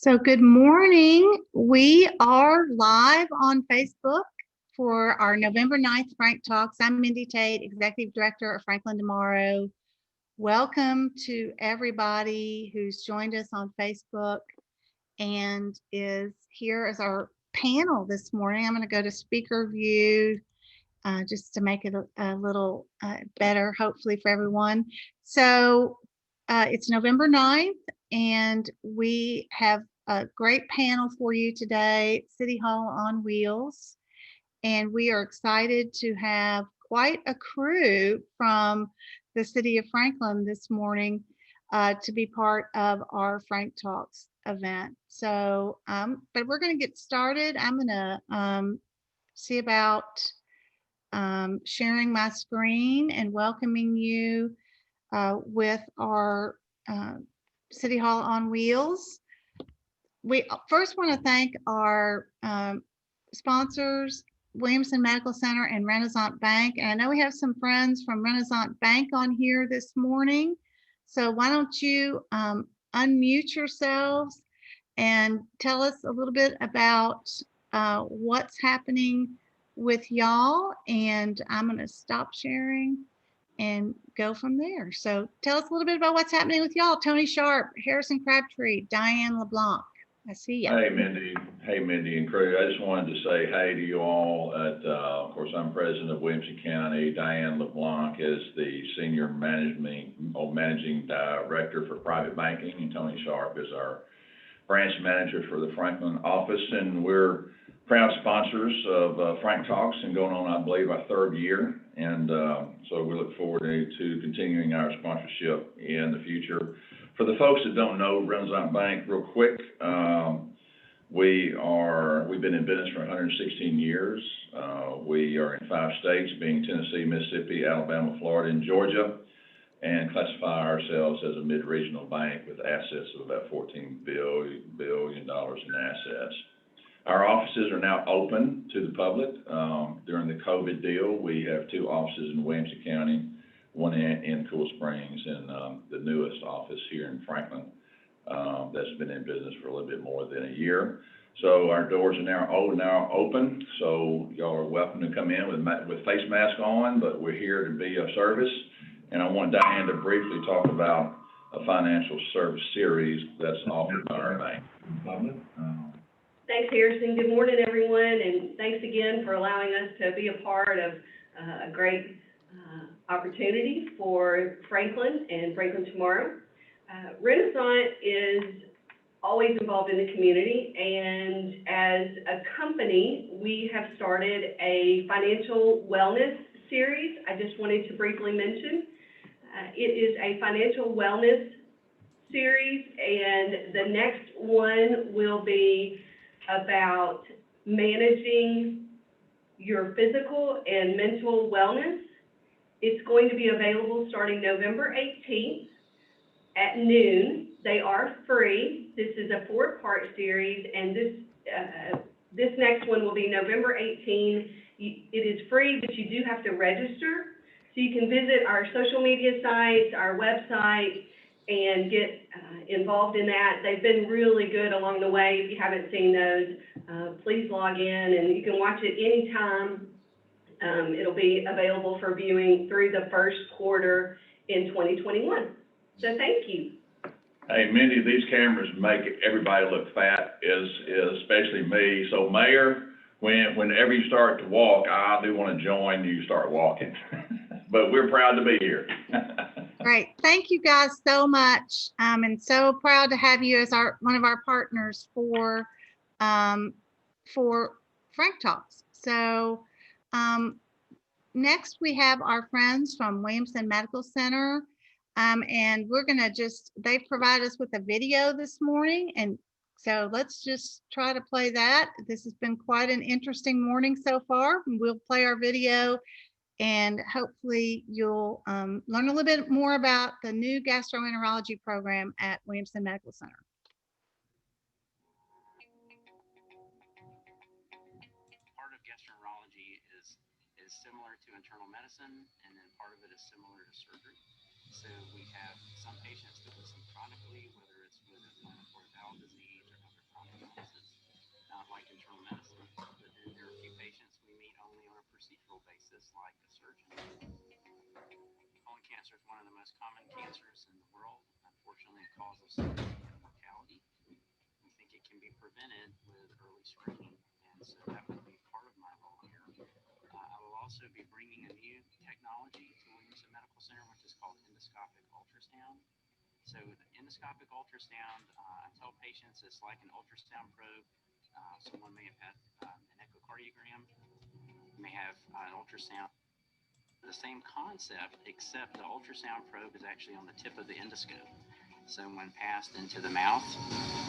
So, good morning. We are live on Facebook for our November 9th Frank Talks. I'm Mindy Tate, Executive Director of Franklin Tomorrow. Welcome to everybody who's joined us on Facebook and is here as our panel this morning. I'm going to go to speaker view just to make it a little better, hopefully, for everyone. So, it's November 9th, and we have a great panel for you today, City Hall on Wheels. And we are excited to have quite a crew from the city of Franklin this morning to be part of our Frank Talks event. So, but we're going to get started. I'm going to see about sharing my screen and welcoming you with our City Hall on Wheels. We first want to thank our sponsors, Williamson Medical Center and Renaissance Bank. And I know we have some friends from Renaissance Bank on here this morning. So why don't you unmute yourselves and tell us a little bit about what's happening with y'all. And I'm going to stop sharing and go from there. So tell us a little bit about what's happening with y'all. Tony Sharp, Harrison Crabtree, Diane LeBlanc. I see you. Hey, Mindy. Hey, Mindy and crew. I just wanted to say hey to you all. Of course, I'm president of Williamson County. Diane LeBlanc is the senior managing director for private banking, and Tony Sharp is our branch manager for the Franklin office. And we're proud sponsors of Frank Talks and going on, I believe, our third year. And so we look forward to continuing our sponsorship in the future. For the folks that don't know Renaissance Bank, real quick, we've been in business for 116 years. We are in 5 states, being Tennessee, Mississippi, Alabama, Florida, and Georgia, and classify ourselves as a mid-regional bank with assets of about $14 billion in assets. Our offices are now open to the public. During the COVID deal, we have 2 offices in Williamson County, one in Cool Springs, and the newest office here in Franklin that's been in business for a little bit more than a year. So our doors are now open, so y'all are welcome to come in with face mask on, but we're here to be of service. And I want Diane to briefly talk about a financial service series that's offered by our bank. Thanks, Harrison. Good morning, everyone, and thanks again for allowing us to be a part of a great opportunity for Franklin and Franklin Tomorrow. Renaissance is always involved in the community, and as a company, we have started a financial wellness series. I just wanted to briefly mention. It is a financial wellness series, and the next one will be about managing your physical and mental wellness. It's going to be available starting November 18th at noon. They are free. This is a 4-part series, and this next one will be November 18th. It is free, but you do have to register. So you can visit our social media sites, our website, and get involved in that. They've been really good along the way. If you haven't seen those, please log in, and you can watch it anytime. It'll be available for viewing through the first quarter in 2021. So thank you. Hey, Mindy, these cameras make everybody look fat, especially me. So, Mayor, whenever you start to walk, I do want to join you start walking. But we're proud to be here. Great. Thank you guys so much. And so proud to have you as one of our partners for Frank Talks. So next we have our friends from Williamson Medical Center. And we're going to they've provided us with a video this morning. And so let's just try to play that. This has been quite an interesting morning so far. We'll play our video, and hopefully you'll learn a little bit more about the new gastroenterology program at Williamson Medical Center. Part of gastroenterology is similar to internal medicine, and then part of it is similar to surgery. So we have some patients that listen chronically, whether it's with inflammatory bowel disease or cancer is one of the most common cancers in the world. Unfortunately, it causes significant mortality. We think it can be prevented with early screening, and so that will be part of my role here. I will also be bringing a new technology to Williamson Medical Center, which is called endoscopic ultrasound. So the endoscopic ultrasound, I tell patients it's like an ultrasound probe. Someone may have had an echocardiogram, may have an ultrasound. The same concept, except the ultrasound probe is actually on the tip of the endoscope. So when passed into the mouth,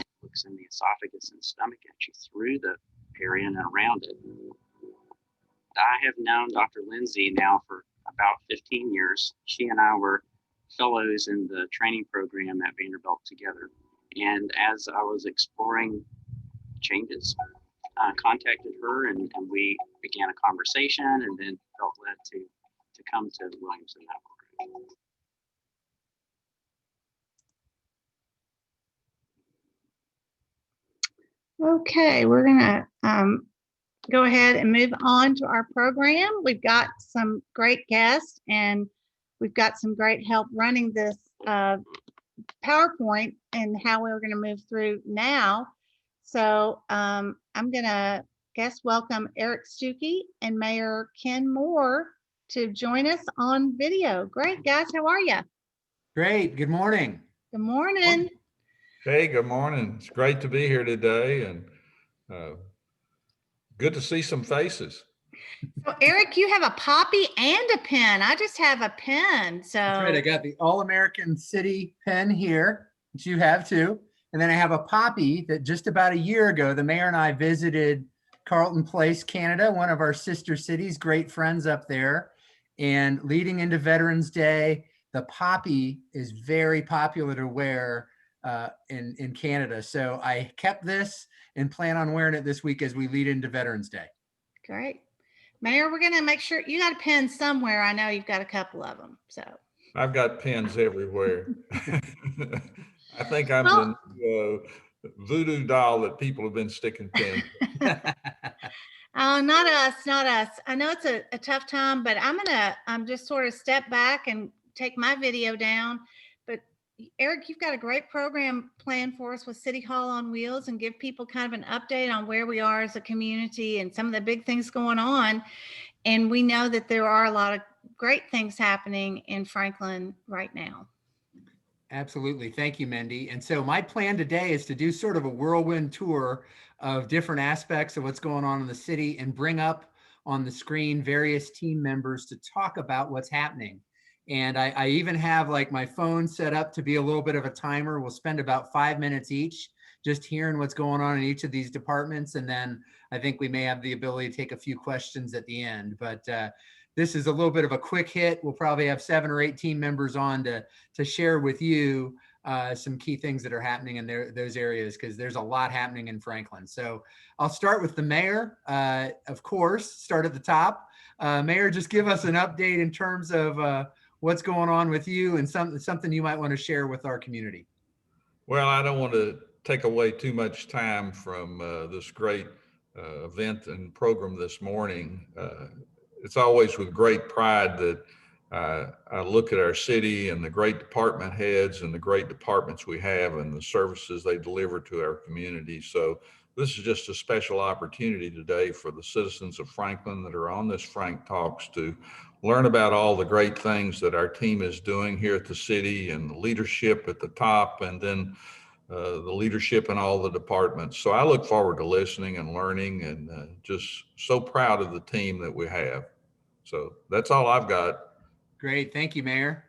it looks in the esophagus and stomach, actually through the area and around it. I have known Dr. Lindsay now for about 15 years. She and I were fellows in the training program at Vanderbilt together. And as I was exploring changes, I contacted her and we began a conversation, and then felt led to come to Williamson Medical Group. Okay, we're gonna go ahead and move on to our program. We've got some great guests and we've got some great help running this PowerPoint and how we're going to move through now. So I'm going to welcome Eric Stuckey and Mayor Ken Moore to join us on video. Great, guys. How are you? Great. Good morning. Good morning. Hey, good morning. It's great to be here today, and good to see some faces. So Eric, you have a poppy and a pen. I just have a pen. So That's right. I got the All-American City pen here, which you have too. And then I have a poppy that just about a year ago, the mayor and I visited Carleton Place, Canada, one of our sister cities, great friends up there. And leading into Veterans Day, the poppy is very popular to wear in Canada. So I kept this and plan on wearing it this week as we lead into Veterans Day. Great. Mayor, we're going to make sure you got a pen somewhere. I know you've got a couple of them. So I've got pens everywhere. I think I'm the voodoo doll that people have been sticking pins. Oh, not us, not us. I know it's a tough time, but I'm just sort of step back and take my video down. But Eric, you've got a great program planned for us with City Hall on Wheels, and give people kind of an update on where we are as a community and some of the big things going on. And we know that there are a lot of great things happening in Franklin right now. Absolutely. Thank you, Mindy. And so my plan today is to do sort of a whirlwind tour of different aspects of what's going on in the city and bring up on the screen various team members to talk about what's happening. And I even have like my phone set up to be a little bit of a timer. We'll spend about 5 minutes each just hearing what's going on in each of these departments. And then I think we may have the ability to take a few questions at the end. But this is a little bit of a quick hit. We'll probably have 7 or 8 team members on to share with you some key things that are happening in those areas, because there's a lot happening in Franklin. So I'll start with the mayor, of course, start at the top. Mayor, just give us an update in terms of what's going on with you and something you might want to share with our community. Well, I don't want to take away too much time from this great event and program this morning. It's always with great pride that I look at our city and the great department heads and the great departments we have and the services they deliver to our community. So this is just a special opportunity today for the citizens of Franklin that are on this Frank Talks to learn about all the great things that our team is doing here at the city, and the leadership at the top, and then the leadership in all the departments. So I look forward to listening and learning, and just so proud of the team that we have. So that's all I've got. Great. Thank you, Mayor.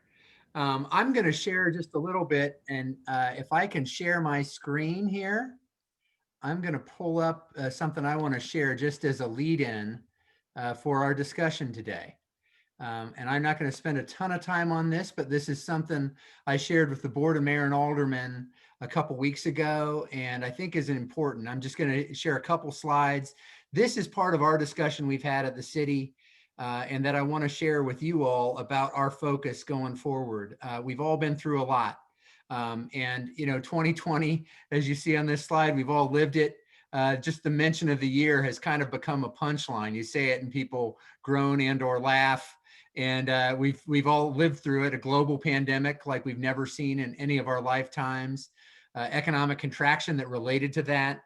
I'm going to share just a little bit, and if I can share my screen here, I'm going to pull up something I want to share just as a lead-in for our discussion today. And I'm not going to spend a ton of time on this, but this is something I shared with the Board of Mayor and Aldermen a couple weeks ago, and I think is important. I'm just going to share a couple slides. This is part of our discussion we've had at the city, and that I want to share with you all about our focus going forward. We've all been through a lot. And, you know, 2020, as you see on this slide, we've all lived it. Just the mention of the year has kind of become a punchline. You say it and people groan and or laugh. And we've all lived through it, a global pandemic like we've never seen in any of our lifetimes, economic contraction that related to that,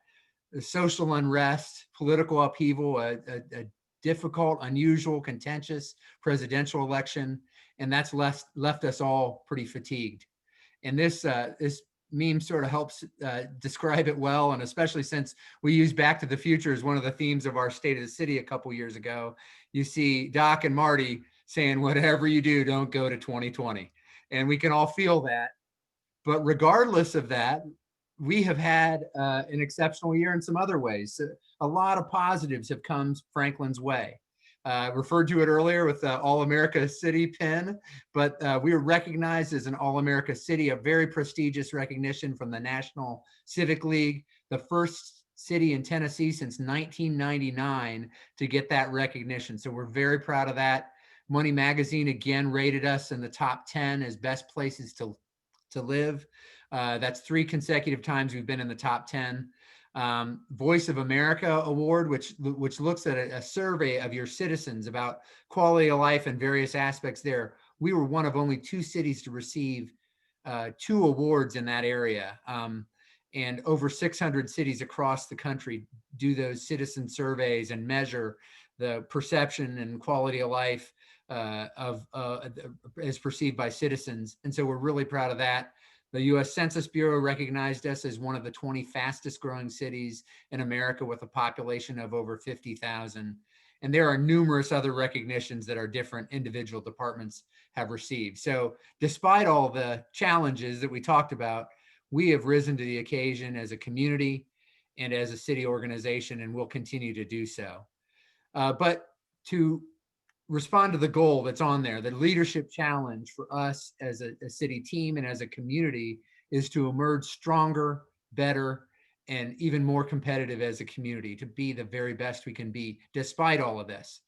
the social unrest, political upheaval, a difficult, unusual, contentious presidential election, and that's left us all pretty fatigued. And this meme sort of helps describe it well, and especially since we use Back to the Future as one of the themes of our State of the City a couple years ago. You see Doc and Marty saying, whatever you do, don't go to 2020. And we can all feel that. But regardless of that, we have had an exceptional year in some other ways. So a lot of positives have come Franklin's way. Referred to it earlier with the All-America City pin, but we were recognized as an All-America City, a very prestigious recognition from the National Civic League, the first city in Tennessee since 1999 to get that recognition. So we're very proud of that. Money Magazine again rated us in the top 10 as best places to live. That's 3 consecutive times we've been in the top 10. Voice of America Award, which looks at a survey of your citizens about quality of life and various aspects there. We were one of only 2 cities to receive 2 awards in that area. And over 600 cities across the country do those citizen surveys and measure the perception and quality of life as perceived by citizens. And so we're really proud of that. The U.S. Census Bureau recognized us as one of the 20 fastest growing cities in America with a population of over 50,000. And there are numerous other recognitions that our different individual departments have received. So despite all the challenges that we talked about, we have risen to the occasion as a community and as a city organization, and we'll continue to do so. But to respond to the goal that's on there, the leadership challenge for us as a city team and as a community is to emerge stronger, better, and even more competitive as a community, to be the very best we can be despite all of this.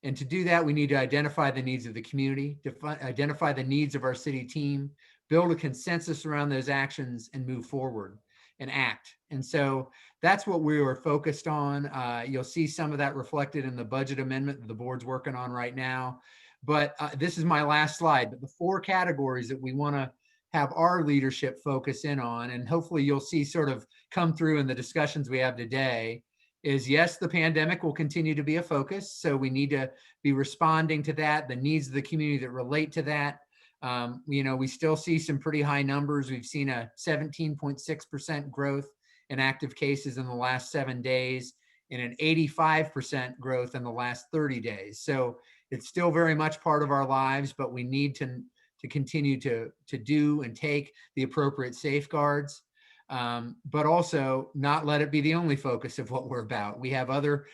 And to do that, we need to identify the needs of the community, identify the needs of our city team, build a consensus around those actions, and move forward and act. And so that's what we were focused on. You'll see some of that reflected in the budget amendment that the board's working on right now. But this is my last slide. But the 4 categories that we want to have our leadership focus in on, and hopefully you'll see sort of come through in the discussions we have today, is yes, the pandemic will continue to be a focus. So we need to be responding to that, the needs of the community that relate to that. We still see some pretty high numbers. We've seen a 17.6% growth in active cases in the last 7 days and an 85% growth in the last 30 days. So it's still very much part of our lives, but we need to continue to do and take the appropriate safeguards, but also not let it be the only focus of what we're about. We have other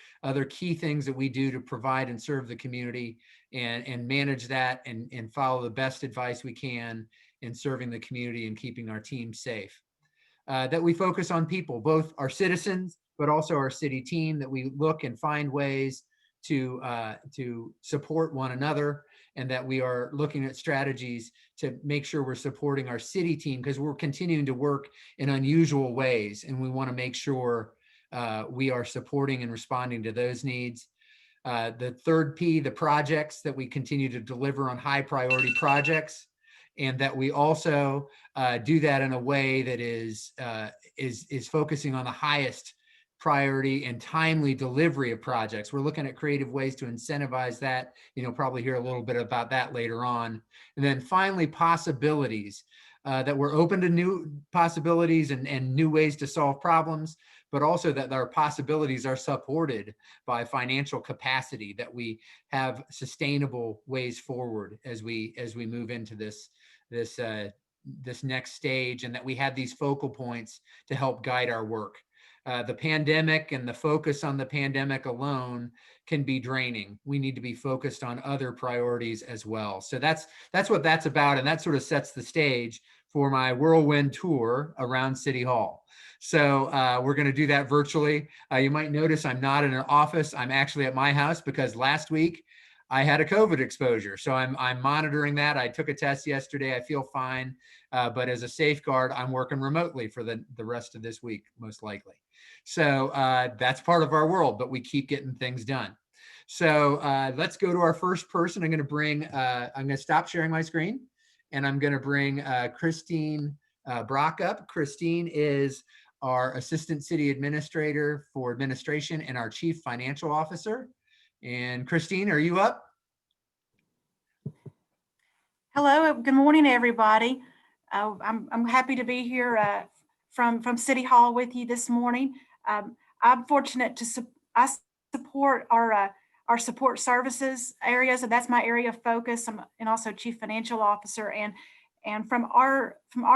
key things that we do to provide and serve the community and manage that and follow the best advice we can in serving the community and keeping our team safe. That we focus on people, both our citizens, but also our city team, that we look and find ways to support one another, and that we are looking at strategies to make sure we're supporting our city team, because we're continuing to work in unusual ways, and we want to make sure we are supporting and responding to those needs. The third P, the projects, that we continue to deliver on high priority projects, and that we also do that in a way that is focusing on the highest priority and timely delivery of projects. We're looking at creative ways to incentivize that. Probably hear a little bit about that later on. And then finally, possibilities, that we're open to new possibilities and new ways to solve problems, but also that our possibilities are supported by financial capacity, that we have sustainable ways forward as we move into this next stage, and that we have these focal points to help guide our work. The pandemic and the focus on the pandemic alone can be draining. We need to be focused on other priorities as well. So that's what that's about, and that sort of sets the stage for my whirlwind tour around City Hall. So we're going to do that virtually. You might notice I'm not in an office. I'm actually at my house because last week I had a COVID exposure. So I'm monitoring that. I took a test yesterday. I feel fine. But as a safeguard, I'm working remotely for the rest of this week, most likely. So that's part of our world, but we keep getting things done. So let's go to our first person. I'm going to stop sharing my screen, and I'm going to bring Christine Brock up. Christine is our Assistant City Administrator for Administration and our Chief Financial Officer. And Christine, are you up? Hello, good morning, everybody. I'm happy to be here from City Hall with you this morning. I'm fortunate to I support our support services areas, and that's my area of focus. And also Chief Financial Officer, and from our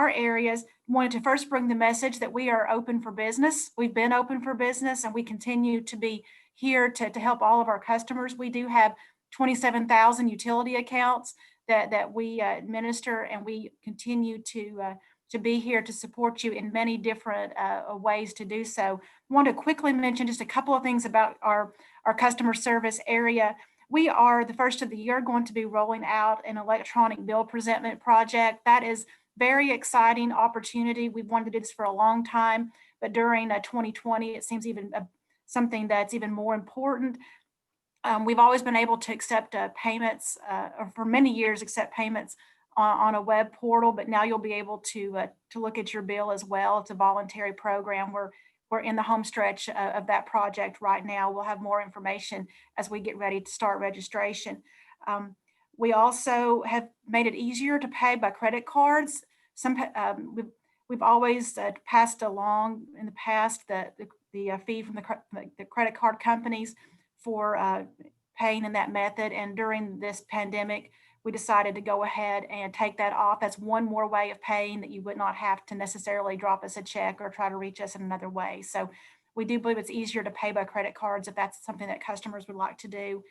areas, wanted to first bring the message that we are open for business. We've been open for business, and we continue to be here to help all of our customers. We do have 27,000 utility accounts that we administer, and we continue to be here to support you in many different ways to do so. I want to quickly mention just a couple of things about our customer service area. We are the first of the year going to be rolling out an electronic bill presentment project. That is very exciting opportunity. We've wanted to do this for a long time, but during 2020, it seems even something that's even more important. We've always been able to accept payments, or for many years accept payments on a web portal, but now you'll be able to look at your bill as well. It's a voluntary program. We're in the home stretch of that project right now. We'll have more information as we get ready to start registration. We also have made it easier to pay by credit cards. We've always passed along in the past the fee from the credit card companies for paying in that method. And during this pandemic, we decided to go ahead and take that off. That's one more way of paying that you would not have to necessarily drop us a check or try to reach us in another way. So we do believe it's easier to pay by credit cards if that's something that customers would like to do.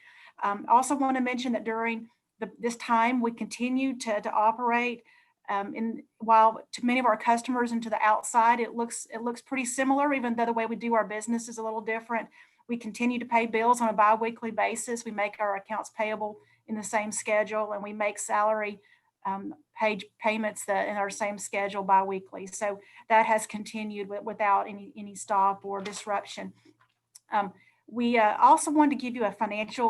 Also want to mention that during this time, we continue to operate while to many of our customers and to the outside, it looks pretty similar, even though the way we do our business is a little different. We continue to pay bills on a bi-weekly basis. We make our accounts payable in the same schedule, and we make salary payments in our same schedule bi-weekly. So that has continued without any stop or disruption. We also wanted to give you a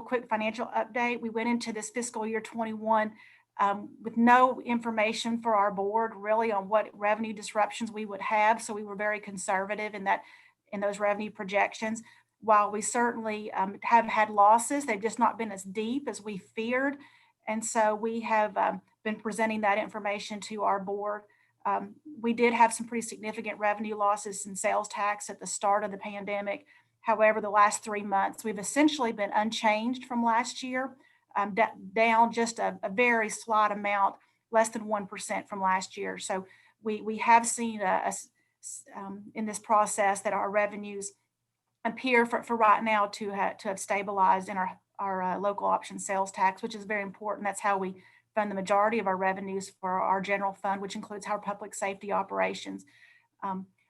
quick financial update. We went into this fiscal year 21 with no information for our board really on what revenue disruptions we would have. So we were very conservative in those revenue projections. While we certainly have had losses, they've just not been as deep as we feared. And so we have been presenting that information to our board. We did have some pretty significant revenue losses in sales tax at the start of the pandemic. However, the last 3 months, we've essentially been unchanged from last year, down just a very slight amount, less than 1% from last year. So we have seen in this process that our revenues appear for right now to have stabilized in our local option sales tax, which is very important. That's how we fund the majority of our revenues for our general fund, which includes our public safety operations.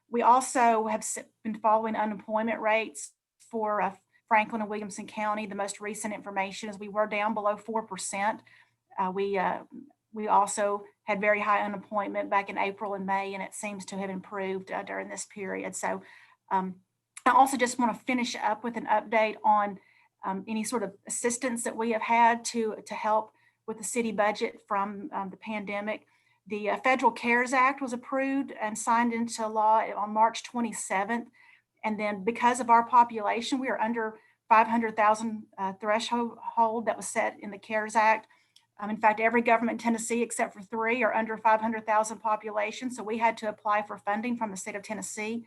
We also have been following unemployment rates for Franklin and Williamson County. The most recent information is we were down below 4%. We also had very high unemployment back in April and May, and it seems to have improved during this period. So I also just want to finish up with an update on any sort of assistance that we have had to help with the city budget from the pandemic. The Federal CARES Act was approved and signed into law on March 27th. And then because of our population, we are under 500,000 threshold that was set in the CARES Act. In fact, every government in Tennessee except for 3 are under 500,000 population. So we had to apply for funding from the state of Tennessee.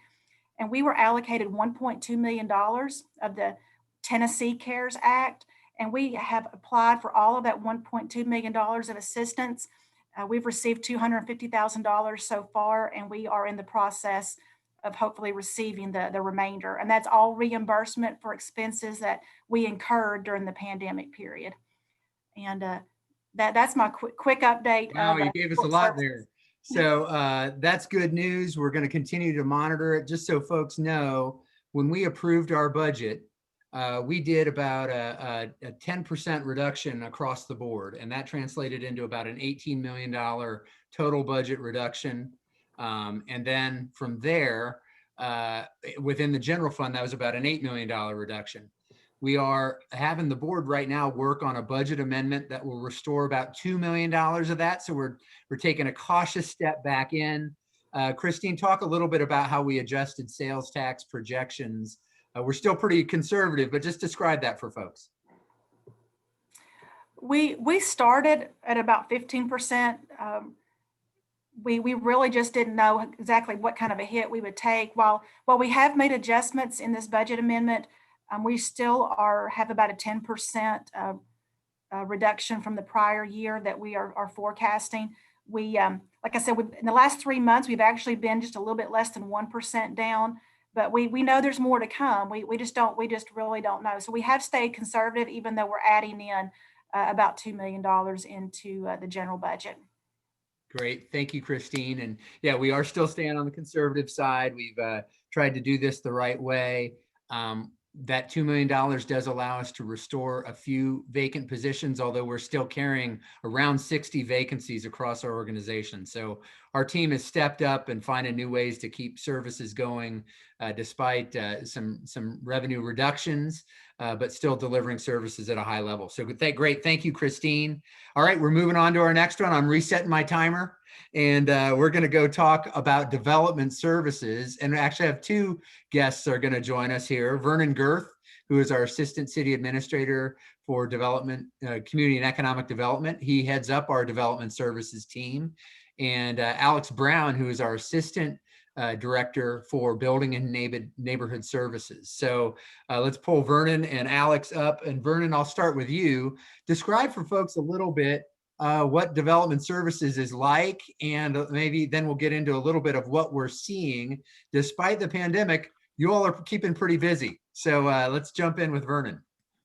And we were allocated $1.2 million of the Tennessee CARES Act. And we have applied for all of that $1.2 million of assistance. We've received $250,000 so far, and we are in the process of hopefully receiving the remainder. And that's all reimbursement for expenses that we incurred during the pandemic period. And that's my quick update. Wow, you gave us a lot there. So that's good news. We're going to continue to monitor it. Just so folks know, when we approved our budget, we did about a 10% reduction across the board, and that translated into about an $18 million total budget reduction. And then from there, within the general fund, that was about an $8 million reduction. We are having the board right now work on a budget amendment that will restore about $2 million of that. So we're taking a cautious step back in. Christine, talk a little bit about how we adjusted sales tax projections. We're still pretty conservative, but just describe that for folks. We started at about 15%. We really just didn't know exactly what kind of a hit we would take. While we have made adjustments in this budget amendment, we still have about a 10% reduction from the prior year that we are forecasting. We, like I said, in the last 3 months, we've actually been just a little bit less than 1% down, but we know there's more to come. We just really don't know. So we have stayed conservative, even though we're adding in about $2 million into the general budget. Great. Thank you, Christine. And yeah, we are still staying on the conservative side. We've tried to do this the right way. That $2 million does allow us to restore a few vacant positions, although we're still carrying around 60 vacancies across our organization. So our team has stepped up and finding new ways to keep services going despite some revenue reductions, but still delivering services at a high level. So great. Thank you, Christine. All right, we're moving on to our next one. I'm resetting my timer. And we're going to go talk about development services. And we actually have two guests are going to join us here. Vernon Girth, who is our Assistant City Administrator for Development, Community and Economic Development. He heads up our development services team. And Alex Brown, who is our Assistant Director for Building and Neighborhood Services. So let's pull Vernon and Alex up. And Vernon, I'll start with you. Describe for folks a little bit what development services is like, and maybe then we'll get into a little bit of what we're seeing. Despite the pandemic, you all are keeping pretty busy. So let's jump in with Vernon.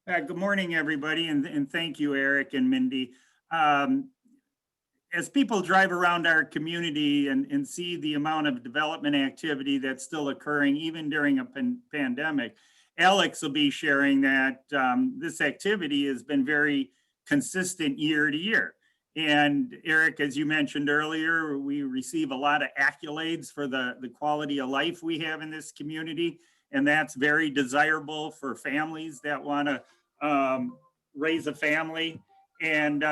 Good morning, everybody, and thank you, Eric and Mindy. As people drive around our community and see the amount of development activity that's still occurring, even during a pandemic, Alex will be sharing that this activity has been very consistent year to year. And Eric, as you mentioned earlier, we receive a lot of accolades for the quality of life we have in this community. And that's very desirable for families that want to raise a family, and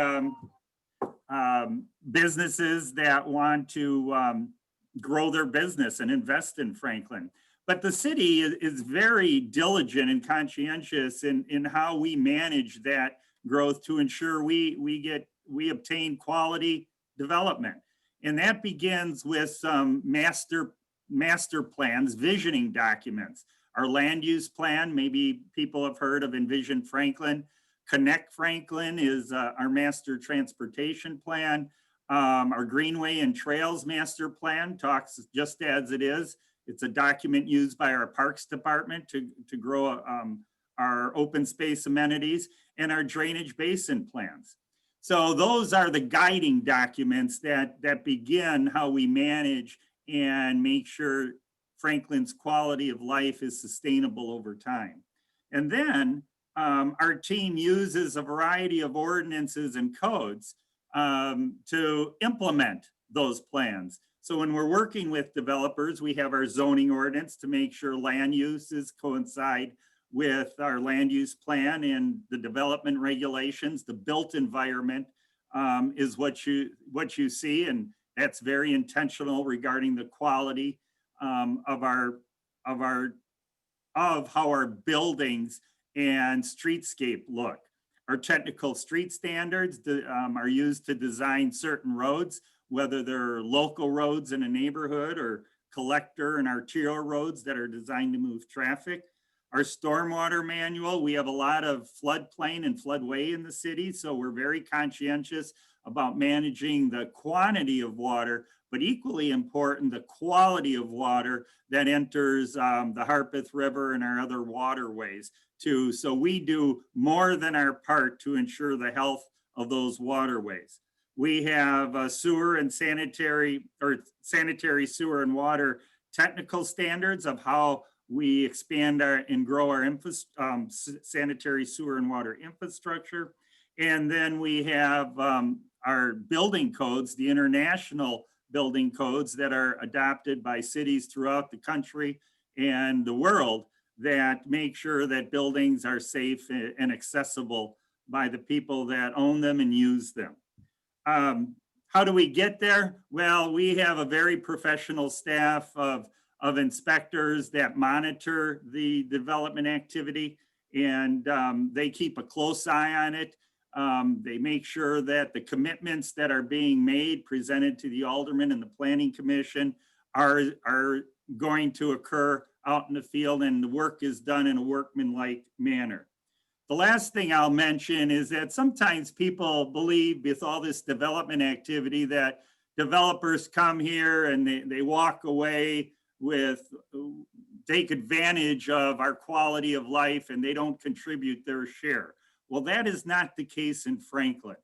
businesses that want to grow their business and invest in Franklin. But the city is very diligent and conscientious in how we manage that growth to ensure we obtain quality development. And that begins with some master plans, visioning documents. Our land use plan, maybe people have heard of Envision Franklin. Connect Franklin is our master transportation plan. Our Greenway and Trails master plan talks just as it is. It's a document used by our Parks Department to grow our open space amenities, and our drainage basin plans. So those are the guiding documents that begin how we manage and make sure Franklin's quality of life is sustainable over time. And then our team uses a variety of ordinances and codes to implement those plans. So when we're working with developers, we have our zoning ordinance to make sure land uses coincide with our land use plan and the development regulations. The built environment is what you see, and that's very intentional regarding the quality of how our buildings and streetscape look. Our technical street standards are used to design certain roads, whether they're local roads in a neighborhood or collector and arterial roads that are designed to move traffic. Our stormwater manual, we have a lot of floodplain and floodway in the city, so we're very conscientious about managing the quantity of water, but equally important, the quality of water that enters the Harpeth River and our other waterways too. So we do more than our part to ensure the health of those waterways. We have sewer and sanitary sewer and water technical standards of how we expand and grow our sanitary sewer and water infrastructure. And then we have our building codes, the international building codes that are adopted by cities throughout the country and the world that make sure that buildings are safe and accessible by the people that own them and use them. How do we get there? Well, we have a very professional staff of inspectors that monitor the development activity, and they keep a close eye on it. They make sure that the commitments that are being made, presented to the aldermen and the planning commission are going to occur out in the field, and the work is done in a workmanlike manner. The last thing I'll mention is that sometimes people believe with all this development activity that developers come here and they walk away with, take advantage of our quality of life and they don't contribute their share. Well, that is not the case in Franklin.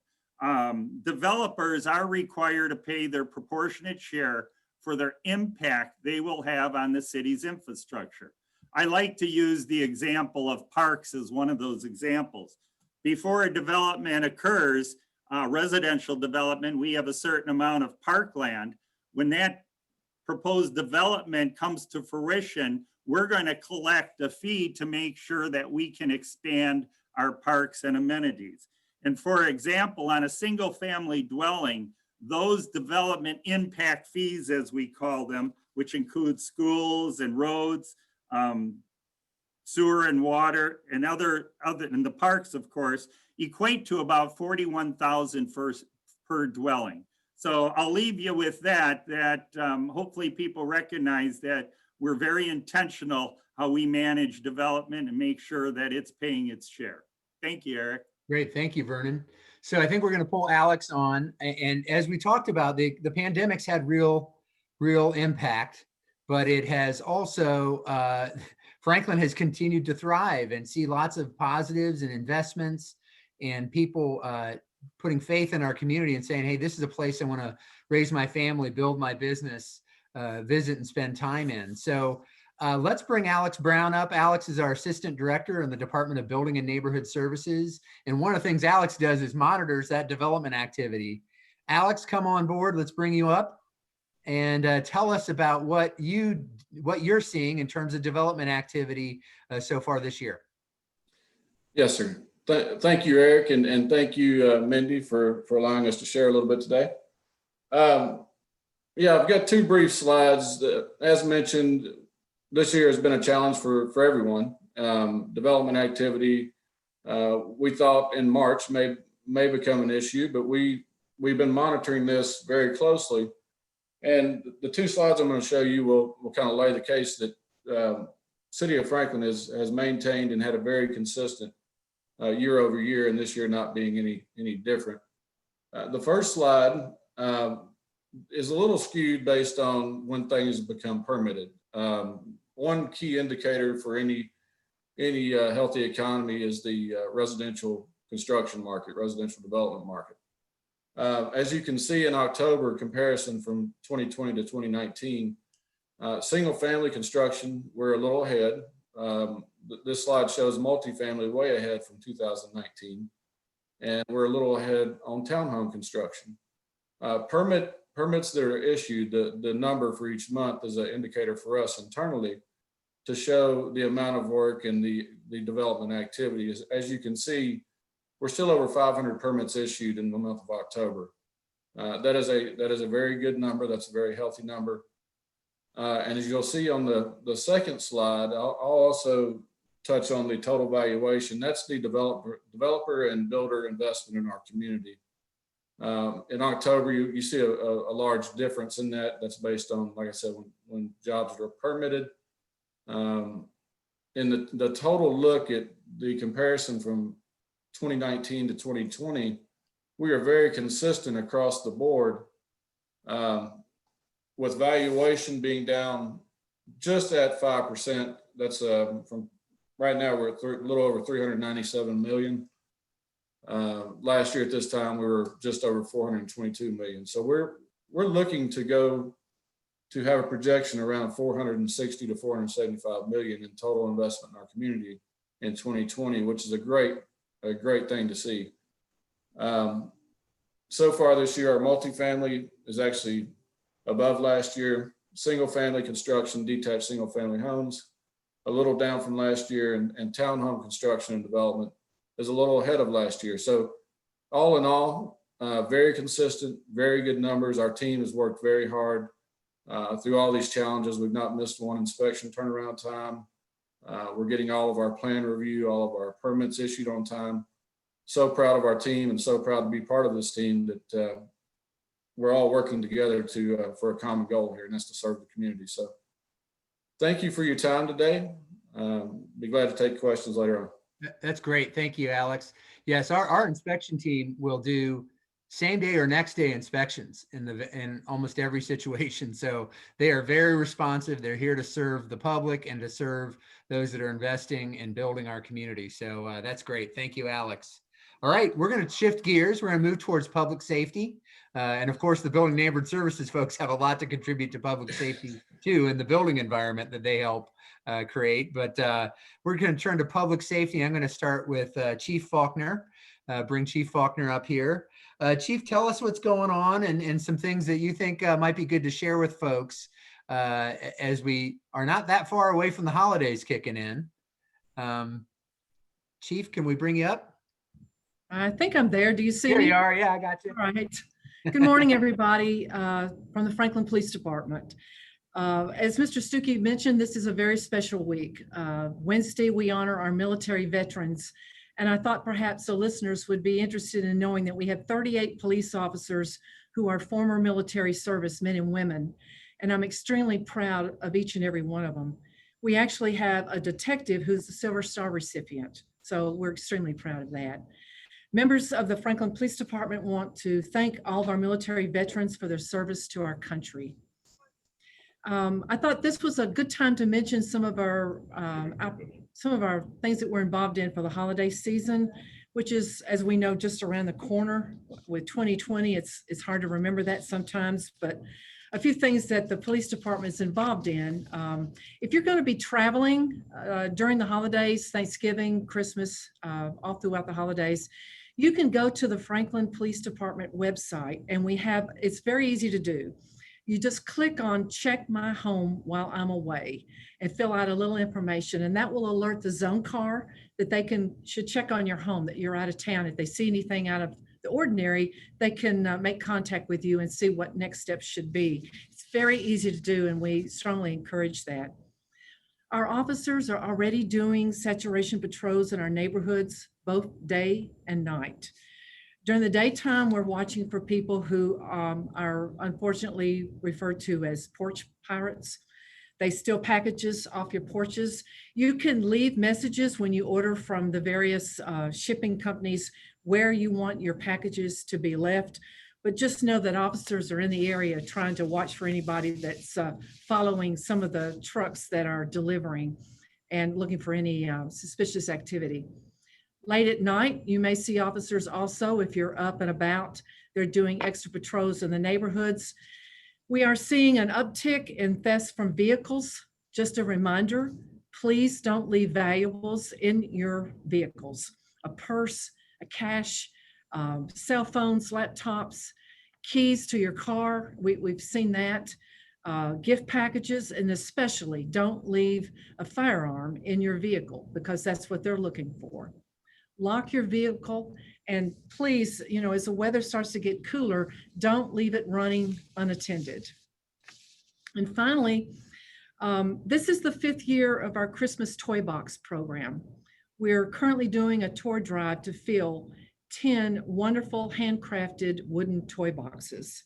Developers are required to pay their proportionate share for their impact they will have on the city's infrastructure. I like to use the example of parks as one of those examples. Before a development occurs, residential development, we have a certain amount of parkland. When that proposed development comes to fruition, we're going to collect a fee to make sure that we can expand our parks and amenities. And for example, on a single family dwelling, those development impact fees, as we call them, which include schools and roads, sewer and water, and other than the parks, of course, equate to about $41,000 per dwelling. So I'll leave you with that, hopefully people recognize that we're very intentional how we manage development and make sure that it's paying its share. Thank you, Eric. Great, thank you, Vernon. So I think we're going to pull Alex on. And as we talked about, the pandemic's had real impact, but it has also, Franklin has continued to thrive and see lots of positives and investments and people putting faith in our community and saying, hey, this is a place I want to raise my family, build my business, visit and spend time in. So let's bring Alex Brown up. Alex is our Assistant Director in the Department of Building and Neighborhood Services. And one of the things Alex does is monitors that development activity. Alex, come on board. Let's bring you up and tell us about what you're seeing in terms of development activity so far this year. Yes, sir. Thank you, Eric, and thank you, Mindy, for allowing us to share a little bit today. Yeah, I've got two brief slides. As mentioned, this year has been a challenge for everyone. Development activity, we thought in March may become an issue, but we've been monitoring this very closely. And the two slides I'm going to show you will kind of lay the case that City of Franklin has maintained and had a very consistent year over year, and this year not being any different. The first slide is a little skewed based on when things become permitted. One key indicator for any healthy economy is the residential construction market, residential development market. As you can see in October comparison from 2020 to 2019, single family construction, we're a little ahead. This slide shows multifamily way ahead from 2019, and we're a little ahead on townhome construction. Permits that are issued, the number for each month is an indicator for us internally to show the amount of work and the development activity. As you can see, we're still over 500 permits issued in the month of October. That is a very good number. That's a very healthy number. And as you'll see on the second slide, I'll also touch on the total valuation. That's the developer and builder investment in our community. In October, you see a large difference in that. That's based on, like I said, when jobs were permitted. In the total look at the comparison from 2019 to 2020, we are very consistent across the board, with valuation being down just at 5%. That's from right now, we're at a little over 397 million. Last year at this time, we were just over 422 million. So we're looking to have a projection around 460 to 475 million in total investment in our community in 2020, which is a great thing to see. So far this year, our multifamily is actually above last year. Single family construction, detached single family homes, a little down from last year, and townhome construction and development is a little ahead of last year. So all in all, very consistent, very good numbers. Our team has worked very hard through all these challenges. We've not missed one inspection turnaround time. We're getting all of our plan review, all of our permits issued on time. So proud of our team and so proud to be part of this team that we're all working together for a common goal here, and that's to serve the community. So thank you for your time today. Be glad to take questions later on. That's great. Thank you, Alex. Yes, our inspection team will do same day or next day inspections in almost every situation. So they are very responsive. They're here to serve the public and to serve those that are investing in building our community. So that's great. Thank you, Alex. All right, we're going to shift gears. We're going to move towards public safety. And of course, the building neighborhood services folks have a lot to contribute to public safety too, in the building environment that they help create. But we're going to turn to public safety. I'm going to start with Chief Faulkner, bring Chief Faulkner up here. Chief, tell us what's going on and some things that you think might be good to share with folks as we are not that far away from the holidays kicking in. Chief, can we bring you up? I think I'm there. Do you see me? Here you are. Yeah, I got you. All right. Good morning, everybody from the Franklin Police Department. As Mr. Stuckey mentioned, this is a very special week. Wednesday, we honor our military veterans. And I thought perhaps the listeners would be interested in knowing that we have 38 police officers who are former military service men and women. And I'm extremely proud of each and every one of them. We actually have a detective who's a Silver Star recipient. So we're extremely proud of that. Members of the Franklin Police Department want to thank all of our military veterans for their service to our country. I thought this was a good time to mention some of our things that we're involved in for the holiday season, which is, as we know, just around the corner. With 2020, it's hard to remember that sometimes, but a few things that the police department is involved in. If you're going to be traveling during the holidays, Thanksgiving, Christmas, all throughout the holidays, you can go to the Franklin Police Department website, and it's very easy to do. You just click on check my home while I'm away and fill out a little information, and that will alert the zone car that they should check on your home, that you're out of town. If they see anything out of the ordinary, they can make contact with you and see what next steps should be. It's very easy to do, and we strongly encourage that. Our officers are already doing saturation patrols in our neighborhoods, both day and night. During the daytime, we're watching for people who are unfortunately referred to as porch pirates. They steal packages off your porches. You can leave messages when you order from the various shipping companies where you want your packages to be left. But just know that officers are in the area trying to watch for anybody that's following some of the trucks that are delivering and looking for any suspicious activity. Late at night, you may see officers also, if you're up and about, they're doing extra patrols in the neighborhoods. We are seeing an uptick in thefts from vehicles. Just a reminder, please don't leave valuables in your vehicles. A purse, a cash, cell phones, laptops, keys to your car. We've seen that. Gift packages, and especially don't leave a firearm in your vehicle because that's what they're looking for. Lock your vehicle, and please, as the weather starts to get cooler, don't leave it running unattended. And finally, this is the 5th year of our Christmas Toy Box program. We're currently doing a toy drive to fill 10 wonderful handcrafted wooden toy boxes.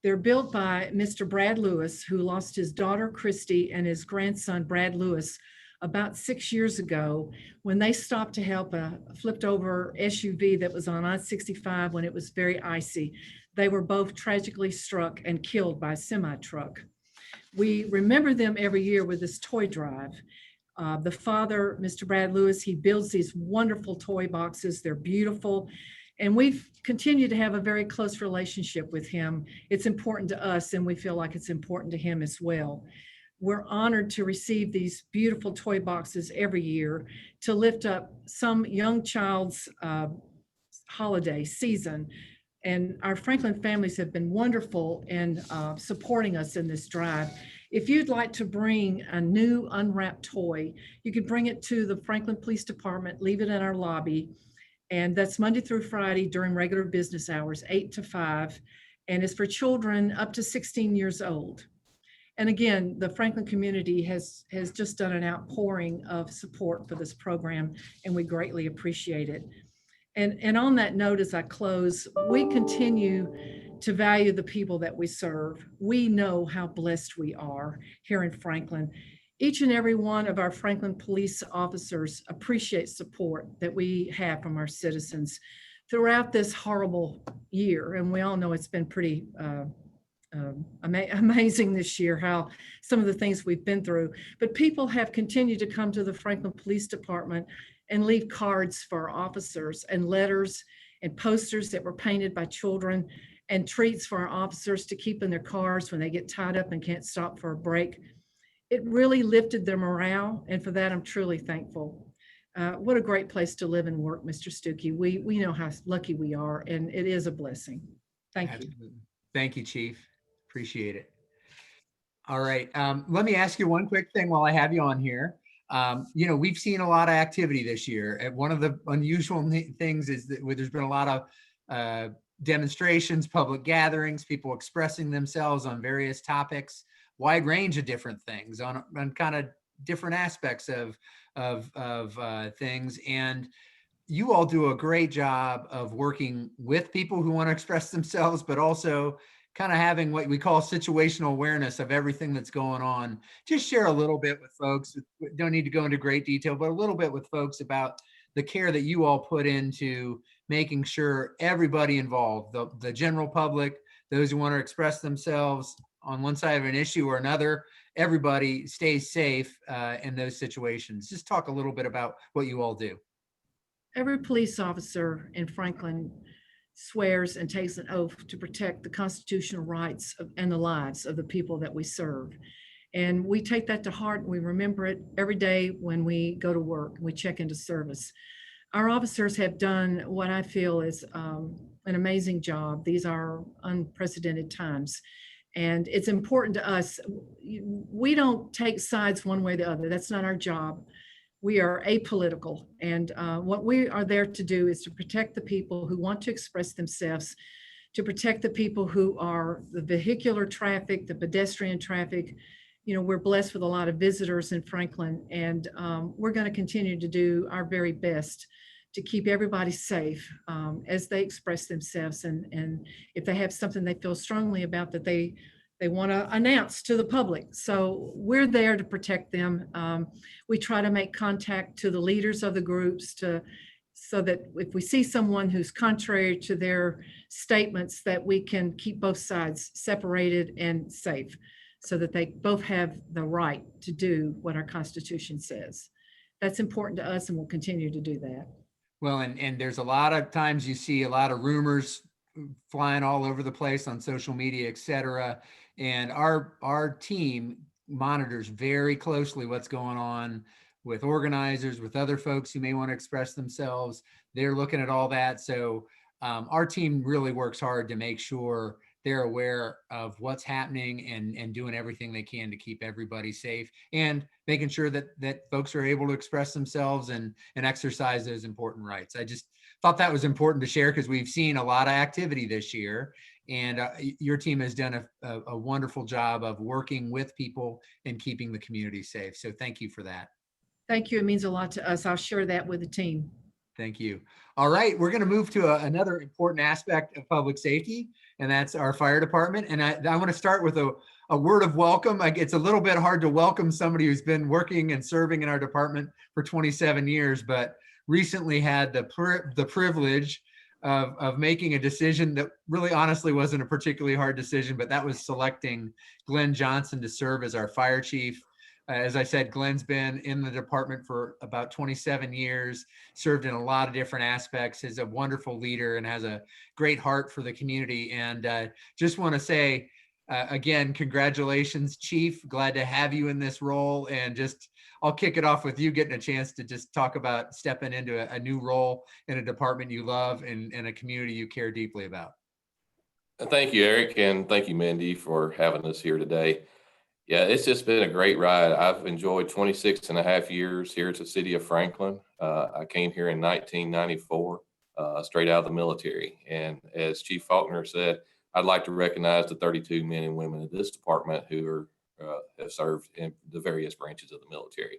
They're built by Mr. Brad Lewis, who lost his daughter, Christy, and his grandson, Brad Lewis, about 6 years ago when they stopped to help a flipped over SUV that was on I-65 when it was very icy. They were both tragically struck and killed by a semi-truck. We remember them every year with this toy drive. The father, Mr. Brad Lewis, he builds these wonderful toy boxes. They're beautiful. And we've continued to have a very close relationship with him. It's important to us, and we feel like it's important to him as well. We're honored to receive these beautiful toy boxes every year to lift up some young child's holiday season. And our Franklin families have been wonderful in supporting us in this drive. If you'd like to bring a new unwrapped toy, you can bring it to the Franklin Police Department, leave it in our lobby. And that's Monday through Friday during regular business hours, 8 to 5. And it's for children up to 16 years old. And again, the Franklin community has just done an outpouring of support for this program, and we greatly appreciate it. And on that note, as I close, we continue to value the people that we serve. We know how blessed we are here in Franklin. Each and every one of our Franklin police officers appreciate support that we have from our citizens throughout this horrible year. And we all know it's been pretty amazing this year, how some of the things we've been through. But people have continued to come to the Franklin Police Department and leave cards for our officers and letters and posters that were painted by children and treats for our officers to keep in their cars when they get tied up and can't stop for a break. It really lifted their morale, and for that, I'm truly thankful. What a great place to live and work, Mr. Stuckey. We know how lucky we are, and it is a blessing. Thank you. Thank you, Chief. Appreciate it. All right. Let me ask you one quick thing while I have you on here. We've seen a lot of activity this year. And one of the unusual things is that there's been a lot of demonstrations, public gatherings, people expressing themselves on various topics, wide range of different things on kind of different aspects of things. And you all do a great job of working with people who want to express themselves, but also kind of having what we call situational awareness of everything that's going on. Just share a little bit with folks. Don't need to go into great detail, but a little bit with folks about the care that you all put into making sure everybody involved, the general public, those who want to express themselves on one side of an issue or another, everybody stays safe in those situations. Just talk a little bit about what you all do. Every police officer in Franklin swears and takes an oath to protect the constitutional rights and the lives of the people that we serve. And we take that to heart. We remember it every day when we go to work and we check into service. Our officers have done what I feel is an amazing job. These are unprecedented times. And it's important to us. We don't take sides one way or the other. That's not our job. We are apolitical, and what we are there to do is to protect the people who want to express themselves, to protect the people who are the vehicular traffic, the pedestrian traffic. We're blessed with a lot of visitors in Franklin, and we're going to continue to do our very best to keep everybody safe as they express themselves, and if they have something they feel strongly about that they want to announce to the public. So we're there to protect them. We try to make contact to the leaders of the groups so that if we see someone who's contrary to their statements, that we can keep both sides separated and safe so that they both have the right to do what our Constitution says. That's important to us, and we'll continue to do that. Well, and there's a lot of times you see a lot of rumors flying all over the place on social media, et cetera. And our team monitors very closely what's going on with organizers, with other folks who may want to express themselves. They're looking at all that. So our team really works hard to make sure they're aware of what's happening and doing everything they can to keep everybody safe and making sure that folks are able to express themselves and exercise those important rights. I just thought that was important to share because we've seen a lot of activity this year, and your team has done a wonderful job of working with people and keeping the community safe. So thank you for that. Thank you. It means a lot to us. I'll share that with the team. Thank you. All right, we're going to move to another important aspect of public safety, and that's our fire department. And I want to start with a word of welcome. It's a little bit hard to welcome somebody who's been working and serving in our department for 27 years, but recently had the privilege of making a decision that really honestly wasn't a particularly hard decision, but that was selecting Glenn Johnson to serve as our fire chief. As I said, Glenn's been in the department for about 27 years, served in a lot of different aspects, is a wonderful leader and has a great heart for the community. And just want to say, again, congratulations, Chief. Glad to have you in this role. And I'll kick it off with you getting a chance to just talk about stepping into a new role in a department you love and a community you care deeply about. Thank you, Eric, and thank you, Mandy, for having us here today. Yeah, it's just been a great ride. I've enjoyed 26 and a half years here at the city of Franklin. I came here in 1994, straight out of the military. And as Chief Faulkner said, I'd like to recognize the 32 men and women in this department who have served in the various branches of the military.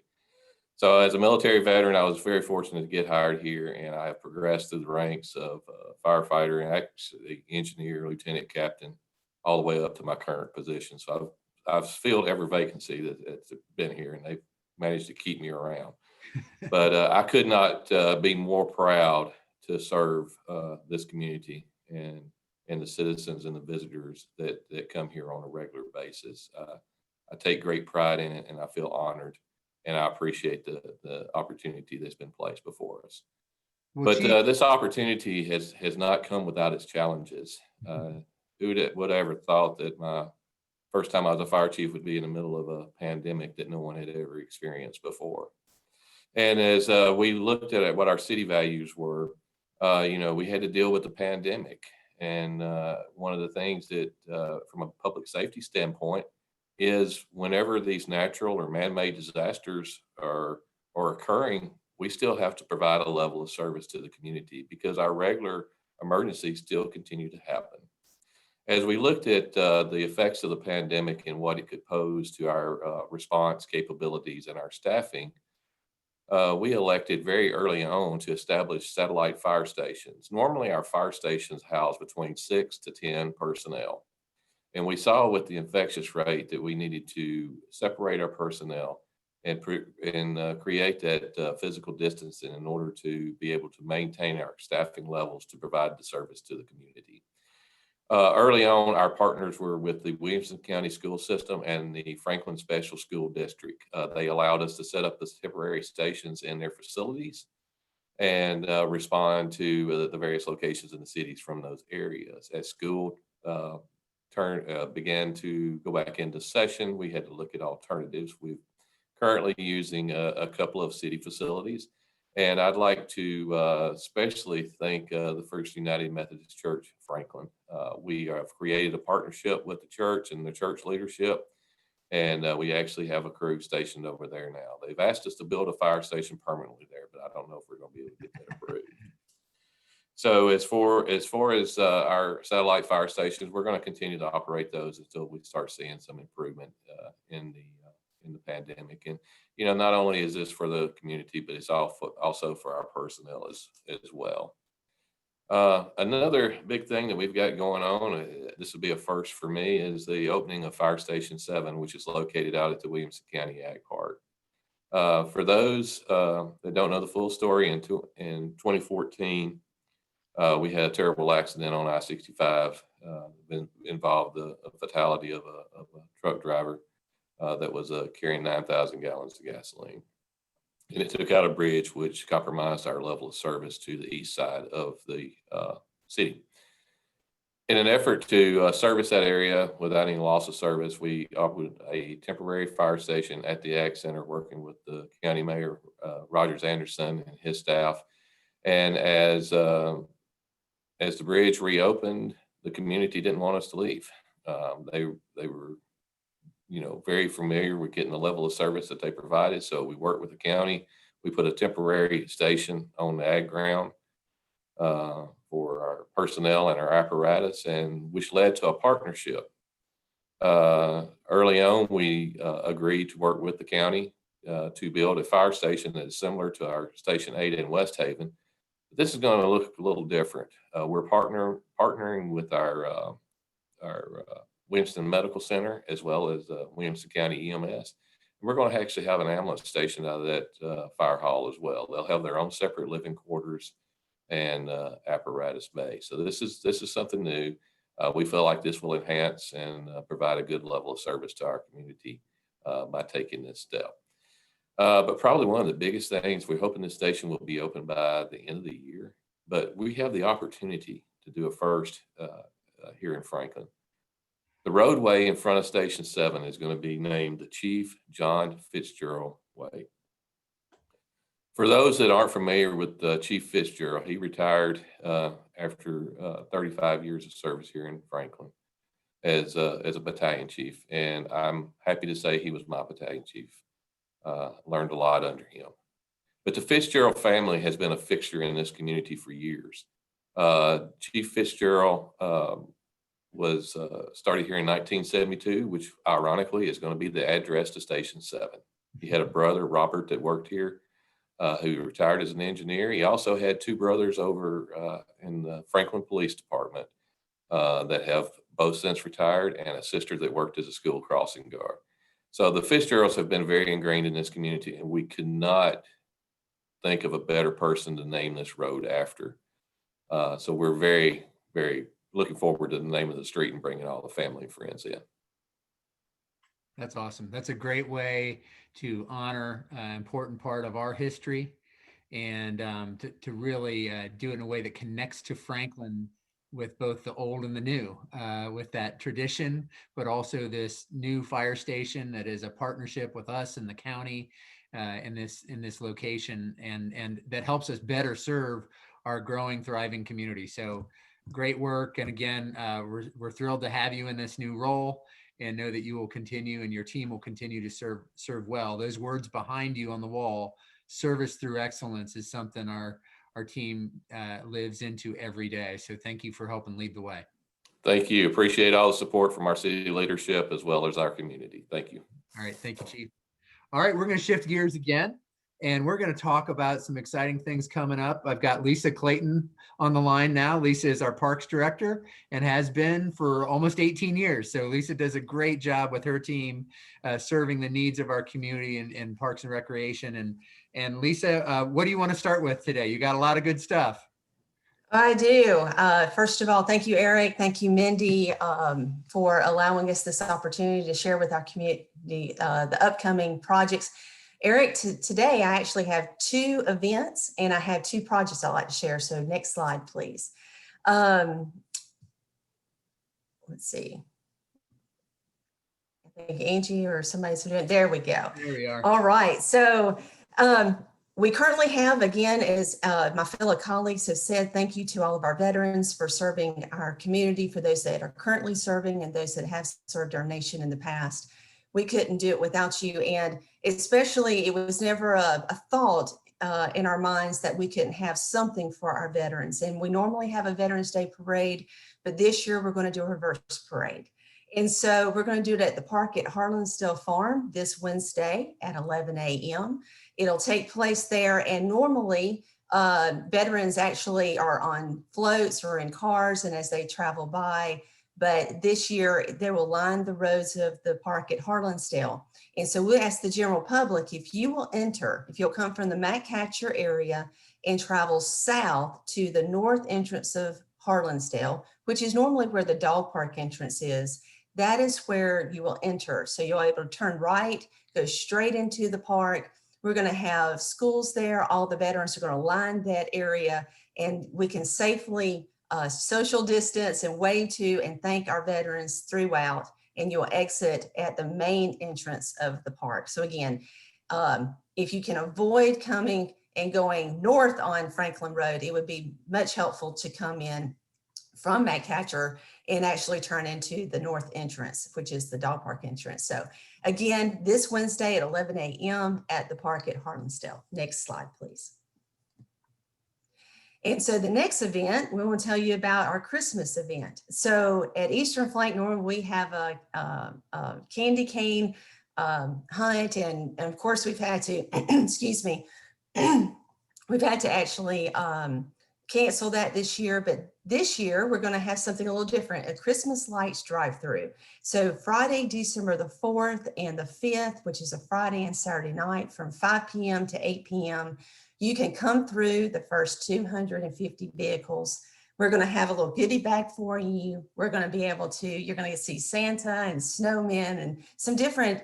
So as a military veteran, I was very fortunate to get hired here, and I have progressed through the ranks of firefighter and actually engineer, lieutenant captain, all the way up to my current position. So I've filled every vacancy that's been here, and they've managed to keep me around. But I could not be more proud to serve this community and the citizens and the visitors that come here on a regular basis. I take great pride in it, and I feel honored, and I appreciate the opportunity that's been placed before us. Well, But Chief, this opportunity has not come without its challenges. Who would ever thought that my first time I was a fire chief would be in the middle of a pandemic that no one had ever experienced before. And as we looked at what our city values were, we had to deal with the pandemic. And one of the things that, from a public safety standpoint, is whenever these natural or man-made disasters are occurring, we still have to provide a level of service to the community because our regular emergencies still continue to happen. As we looked at the effects of the pandemic and what it could pose to our response capabilities and our staffing, we elected very early on to establish satellite fire stations. Normally, our fire stations house between 6 to 10 personnel. And we saw with the infectious rate that we needed to separate our personnel and create that physical distancing in order to be able to maintain our staffing levels to provide the service to the community. Early on, our partners were with the Williamson County School System and the Franklin Special School District. They allowed us to set up the temporary stations in their facilities and respond to the various locations in the cities from those areas. As school began to go back into session, we had to look at alternatives. We're currently using a couple of city facilities. And I'd like to especially thank the First United Methodist Church, Franklin. We have created a partnership with the church and the church leadership, and we actually have a crew stationed over there now. They've asked us to build a fire station permanently there, but I don't know if we're going to be able to get that approved. So as far as our satellite fire stations, we're going to continue to operate those until we start seeing some improvement in the pandemic. And not only is this for the community, but it's also for our personnel as well. Another big thing that we've got going on, this will be a first for me, is the opening of Fire Station 7, which is located out at the Williamson County Ag Park. For those that don't know the full story, in 2014, we had a terrible accident on I-65, involved a fatality of a truck driver that was carrying 9,000 gallons of gasoline. And it took out a bridge, which compromised our level of service to the east side of the city. In an effort to service that area without any loss of service, we offered a temporary fire station at the Ag Center, working with the county mayor, Rogers Anderson, and his staff. And as the bridge reopened, the community didn't want us to leave. They were very familiar with getting the level of service that they provided. So we worked with the county. We put a temporary station on the ag ground for our personnel and our apparatus, and which led to a partnership. Early on, we agreed to work with the county to build a fire station that is similar to our Station 8 in West Haven. This is going to look a little different. We're partnering with our Williamson Medical Center, as well as Williamson County EMS. And we're going to actually have an ambulance station out of that fire hall as well. They'll have their own separate living quarters and apparatus bay. So this is something new. We feel like this will enhance and provide a good level of service to our community by taking this step. But probably one of the biggest things, we're hoping this station will be open by the end of the year. But we have the opportunity to do a first here in Franklin. The roadway in front of Station 7 is going to be named the Chief John Fitzgerald Way. For those that aren't familiar with Chief Fitzgerald, he retired after 35 years of service here in Franklin. as a battalion chief. And I'm happy to say he was my battalion chief. Learned a lot under him. But the Fitzgerald family has been a fixture in this community for years. Chief Fitzgerald was started here in 1972, which ironically is going to be the address to Station 7. He had a brother, Robert, that worked here, who retired as an engineer. He also had two brothers over in the Franklin Police Department that have both since retired, and a sister that worked as a school crossing guard. So the Fitzgeralds have been very ingrained in this community, and we could not think of a better person to name this road after. So we're very, very looking forward to the name of the street and bringing all the family and friends in. That's awesome. That's a great way to honor an important part of our history, and to really do it in a way that connects to Franklin with both the old and the new, with that tradition, but also this new fire station that is a partnership with us and the county in this location, and that helps us better serve our growing, thriving community. So great work. And again, we're thrilled to have you in this new role, and know that you will continue and your team will continue to serve well. Those words behind you on the wall, service through excellence, is something our team lives into every day. So thank you for helping lead the way. Thank you. Appreciate all the support from our city leadership as well as our community. Thank you. All right. Thank you, Chief. All right. We're going to shift gears again, and we're going to talk about some exciting things coming up. I've got Lisa Clayton on the line now. Lisa is our Parks Director and has been for almost 18 years. So Lisa does a great job with her team serving the needs of our community in Parks and Recreation. And Lisa, what do you want to start with today? You got a lot of good stuff. I do. First of all, thank you, Eric. Thank you, Mindy, for allowing us this opportunity to share with our community the upcoming projects. Eric, today I actually have two events and I have two projects I'd like to share. So next slide, please. Let's see. I think Angie or somebody's doing it. There we go. There we are. All right. So we currently have, again, as my fellow colleagues have said, thank you to all of our veterans for serving our community, for those that are currently serving and those that have served our nation in the past. We couldn't do it without you. And especially, it was never a thought in our minds that we couldn't have something for our veterans. And we normally have a Veterans Day parade, but this year we're going to do a reverse parade. And so we're going to do it at the park at Harlansdale Farm this Wednesday at 11 a.m. It'll take place there. And normally veterans actually are on floats or in cars and as they travel by. But this year they will line the roads of the park at Harlansdale. And so we ask the general public, if you will enter, if you'll come from the Macatcher area and travel south to the north entrance of Harlansdale, which is normally where the dog park entrance is, that is where you will enter. So you'll be able to turn right, go straight into the park. We're going to have schools there. All the veterans are going to line that area, and we can safely social distance and wave to and thank our veterans throughout. And you'll exit at the main entrance of the park. So again, if you can avoid coming and going north on Franklin Road, it would be much helpful to come in from Macatcher and actually turn into the north entrance, which is the dog park entrance. So again, this Wednesday at 11 a.m. at the park at Harlansdale. Next slide, please. And so the next event, we want to tell you about our Christmas event. So at Eastern Flank, normally we have a candy cane hunt. And of course, we've had to, excuse me, we've had to actually cancel that this year. But this year, we're going to have something a little different, a Christmas lights drive-through. So Friday, December the 4th and the 5th, which is a Friday and Saturday night from 5 p.m. to 8 p.m., you can come through the first 250 vehicles. We're going to have a little goodie bag for you. We're going to be able to, you're going to see Santa and snowmen and some different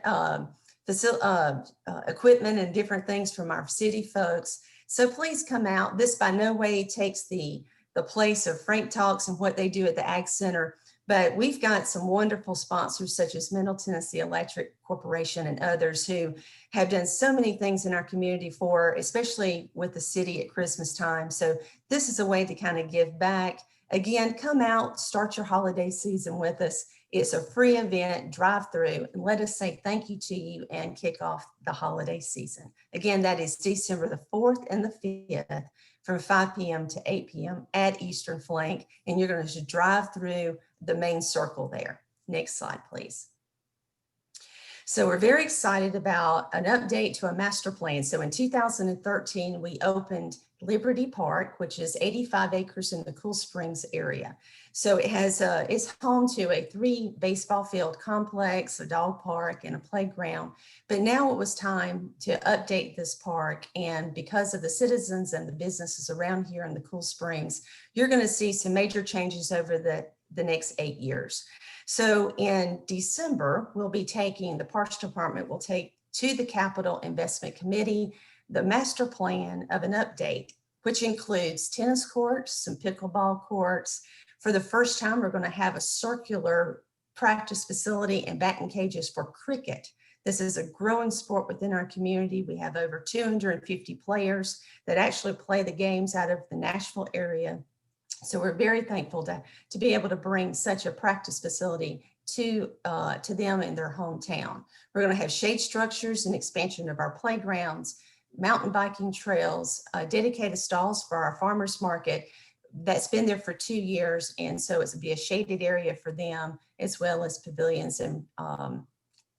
equipment and different things from our city folks. So please come out. This by no way takes the place of FrankTalks and what they do at the Ag Center, but we've got some wonderful sponsors such as Middle Tennessee Electric Corporation and others who have done so many things in our community for, especially with the city at Christmas time. So this is a way to kind of give back Again, come out, start your holiday season with us. It's a free event, drive through, and let us say thank you to you and kick off the holiday season. Again, that is December the 4th and the 5th from 5 p.m. to 8 p.m. at Eastern Flank. And you're going to drive through the main circle there. Next slide, please. So we're very excited about an update to a master plan. So in 2013, we opened Liberty Park, which is 85 acres in the Cool Springs area. So it has it's home to a 3 baseball field complex, a dog park, and a playground. But now it was time to update this park. And because of the citizens and the businesses around here in the Cool Springs, you're going to see some major changes over the next 8 years. So in December, we'll be taking, the Parks Department will take to the Capital Investment Committee the master plan of an update, which includes tennis courts, some pickleball courts. For the first time, we're going to have a circular practice facility and batting cages for cricket. This is a growing sport within our community. We have over 250 players that actually play the games out of the Nashville area. So we're very thankful to be able to bring such a practice facility to them in their hometown. We're going to have shade structures and expansion of our playgrounds, mountain biking trails, dedicated stalls for our farmers market that's been there for 2 years. And so it's going to be a shaded area for them, as well as pavilions and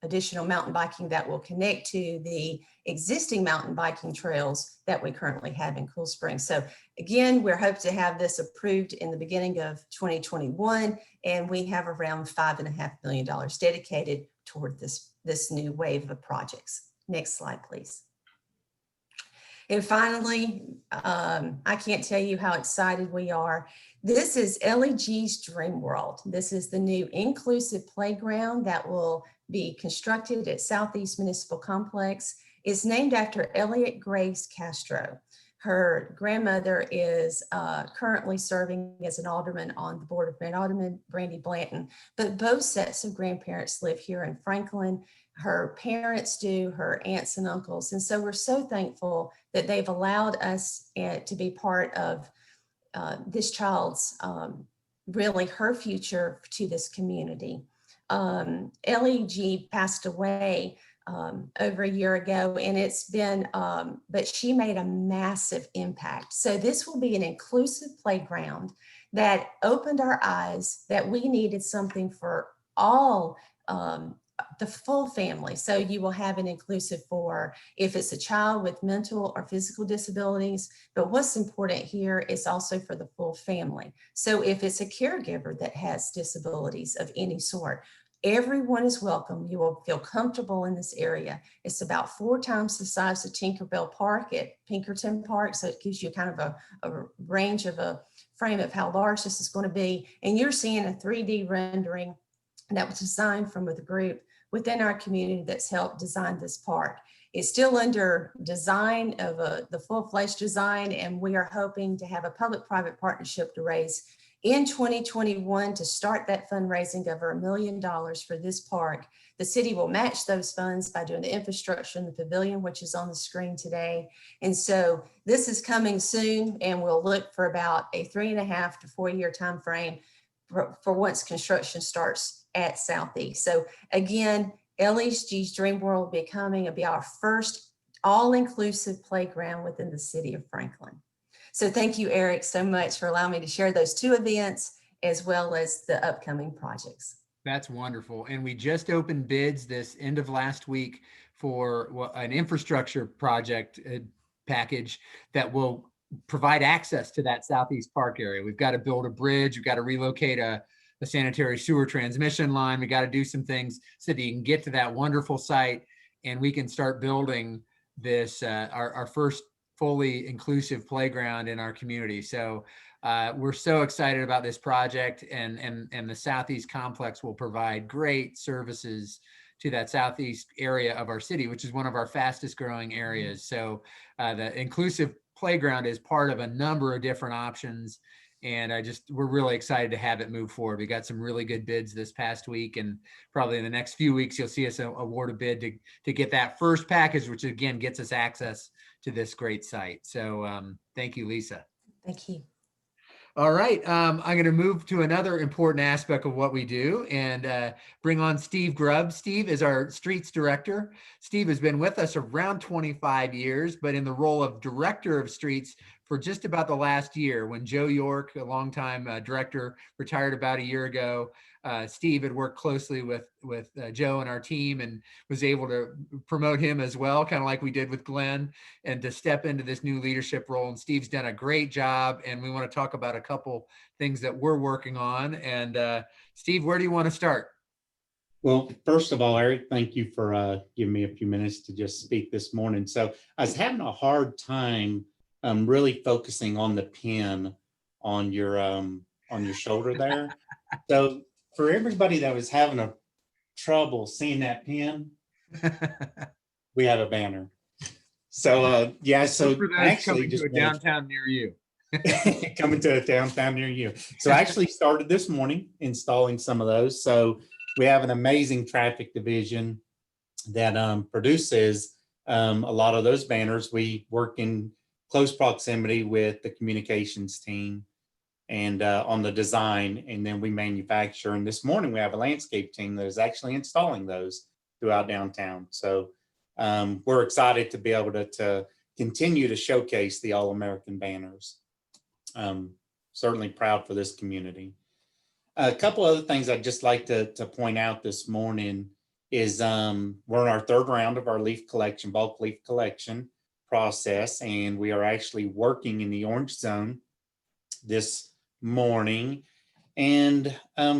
additional mountain biking that will connect to the existing mountain biking trails that we currently have in Cool Springs. So again, we're hoping to have this approved in the beginning of 2021, and we have around $5.5 million dedicated toward this new wave of projects. Next slide, please. And finally, I can't tell you how excited we are. This is LEG's Dream World. This is the new inclusive playground that will be constructed at Southeast Municipal Complex. It's named after Elliot Grace Castro. Her grandmother is currently serving as an alderman on the board of Alderman Brandy Blanton, but both sets of grandparents live here in Franklin. Her parents do, her aunts and uncles. And so we're so thankful that they've allowed us to be part of this child's, really her future to this community. LEG passed away over a year ago, and it's been, but she made a massive impact. So this will be an inclusive playground that opened our eyes that we needed something for all, the full family. So you will have an inclusive for if it's a child with mental or physical disabilities, but what's important here is also for the full family. So if it's a caregiver that has disabilities of any sort, everyone is welcome. You will feel comfortable in this area. It's about 4 times the size of Tinkerbell Park at Pinkerton Park. So it gives you kind of a range of a frame of how large this is going to be. And you're seeing a 3D rendering that was designed from with a group within our community that's helped design this park. It's still under design of the full-fledged design, and we are hoping to have a public-private partnership to raise in 2021 to start that fundraising of over $1 million for this park. The city will match those funds by doing the infrastructure in the pavilion, which is on the screen today. And so this is coming soon, and we'll look for about a 3.5 to 4 year time frame for once construction starts at Southeast. So again, LEG's Dream World will be our first all-inclusive playground within the city of Franklin. So thank you, Eric, so much for allowing me to share those 2 events as well as the upcoming projects. That's wonderful. And we just opened bids this end of last week for an infrastructure project package that will provide access to that Southeast Park area. We've got to build a bridge. We've got to relocate a sanitary sewer transmission line. We got to do some things so that you can get to that wonderful site and we can start building this, our first fully inclusive playground in our community. So we're so excited about this project, and the Southeast Complex will provide great services to that Southeast area of our city, which is one of our fastest growing areas. So the inclusive playground is part of a number of different options. And we're really excited to have it move forward. We got some really good bids this past week, and probably in the next few weeks, you'll see us award a bid to get that first package, which again gets us access to this great site. So thank you, Lisa. Thank you. All right, I'm going to move to another important aspect of what we do and bring on Steve Grubb. Steve is our streets director. Steve has been with us around 25 years, but in the role of director of streets for just about the last year. When Joe York, a longtime director, retired about a year ago, Steve had worked closely with Joe and our team and was able to promote him as well, kind of like we did with Glenn, and to step into this new leadership role. And Steve's done a great job. And we want to talk about a couple things that we're working on. And Steve, where do you want to start? Well, first of all, Eric, thank you for giving me a few minutes to just speak this morning. So I was having a hard time really focusing on the pin on your shoulder there. So for everybody that was having a trouble seeing that pin, we have a banner. So yeah, so for those actually coming to a downtown near you. coming to a downtown near you. So I actually started this morning installing some of those. So we have an amazing traffic division that produces a lot of those banners. We work in close proximity with the communications team and on the design, and then we manufacture. And this morning we have a landscape team that is actually installing those throughout downtown. So we're excited to be able to continue to showcase the All-American banners. Certainly proud for this community. A couple other things I'd just like to point out this morning is we're in our third round of our leaf collection, bulk leaf collection process, and we are actually working in the orange zone this morning. And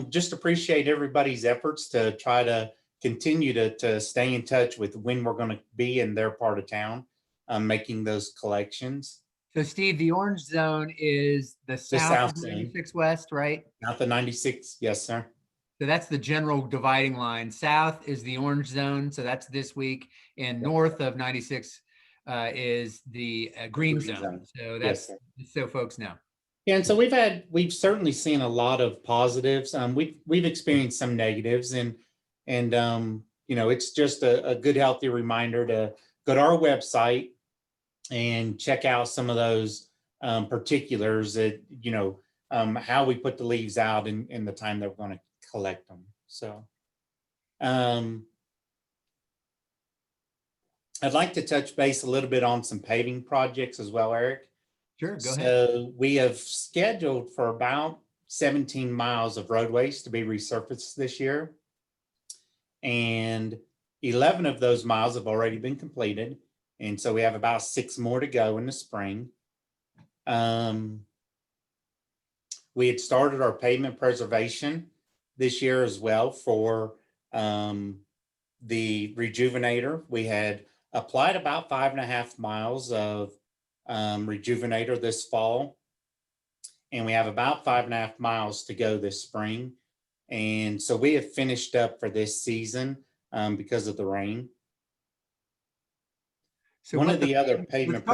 just appreciate everybody's efforts to try to continue to stay in touch with when we're going to be in their part of town, making those collections. So Steve, the orange zone is the south of 96 West, right? South of 96, yes, sir. So that's the general dividing line. South is the orange zone, so that's this week, and north of 96 is the green zone. So that's just so folks know. Yeah, and so we've certainly seen a lot of positives. We've experienced some negatives, and you know, it's just a good, healthy reminder to go to our website and check out some of those particulars that, you know, how we put the leaves out in the time that we're going to collect them. So I'd like to touch base a little bit on some paving projects as well, Eric. Sure, go ahead. So we have scheduled for about 17 miles of roadways to be resurfaced this year. And 11 of those miles have already been completed. And so we have about 6 more to go in the spring. We had started our pavement preservation this year as well for the Rejuvenator. We had applied about 5.5 miles of Rejuvenator this fall. And we have about 5.5 miles to go this spring. And so we have finished up for this season because of the rain. So one of the other pavement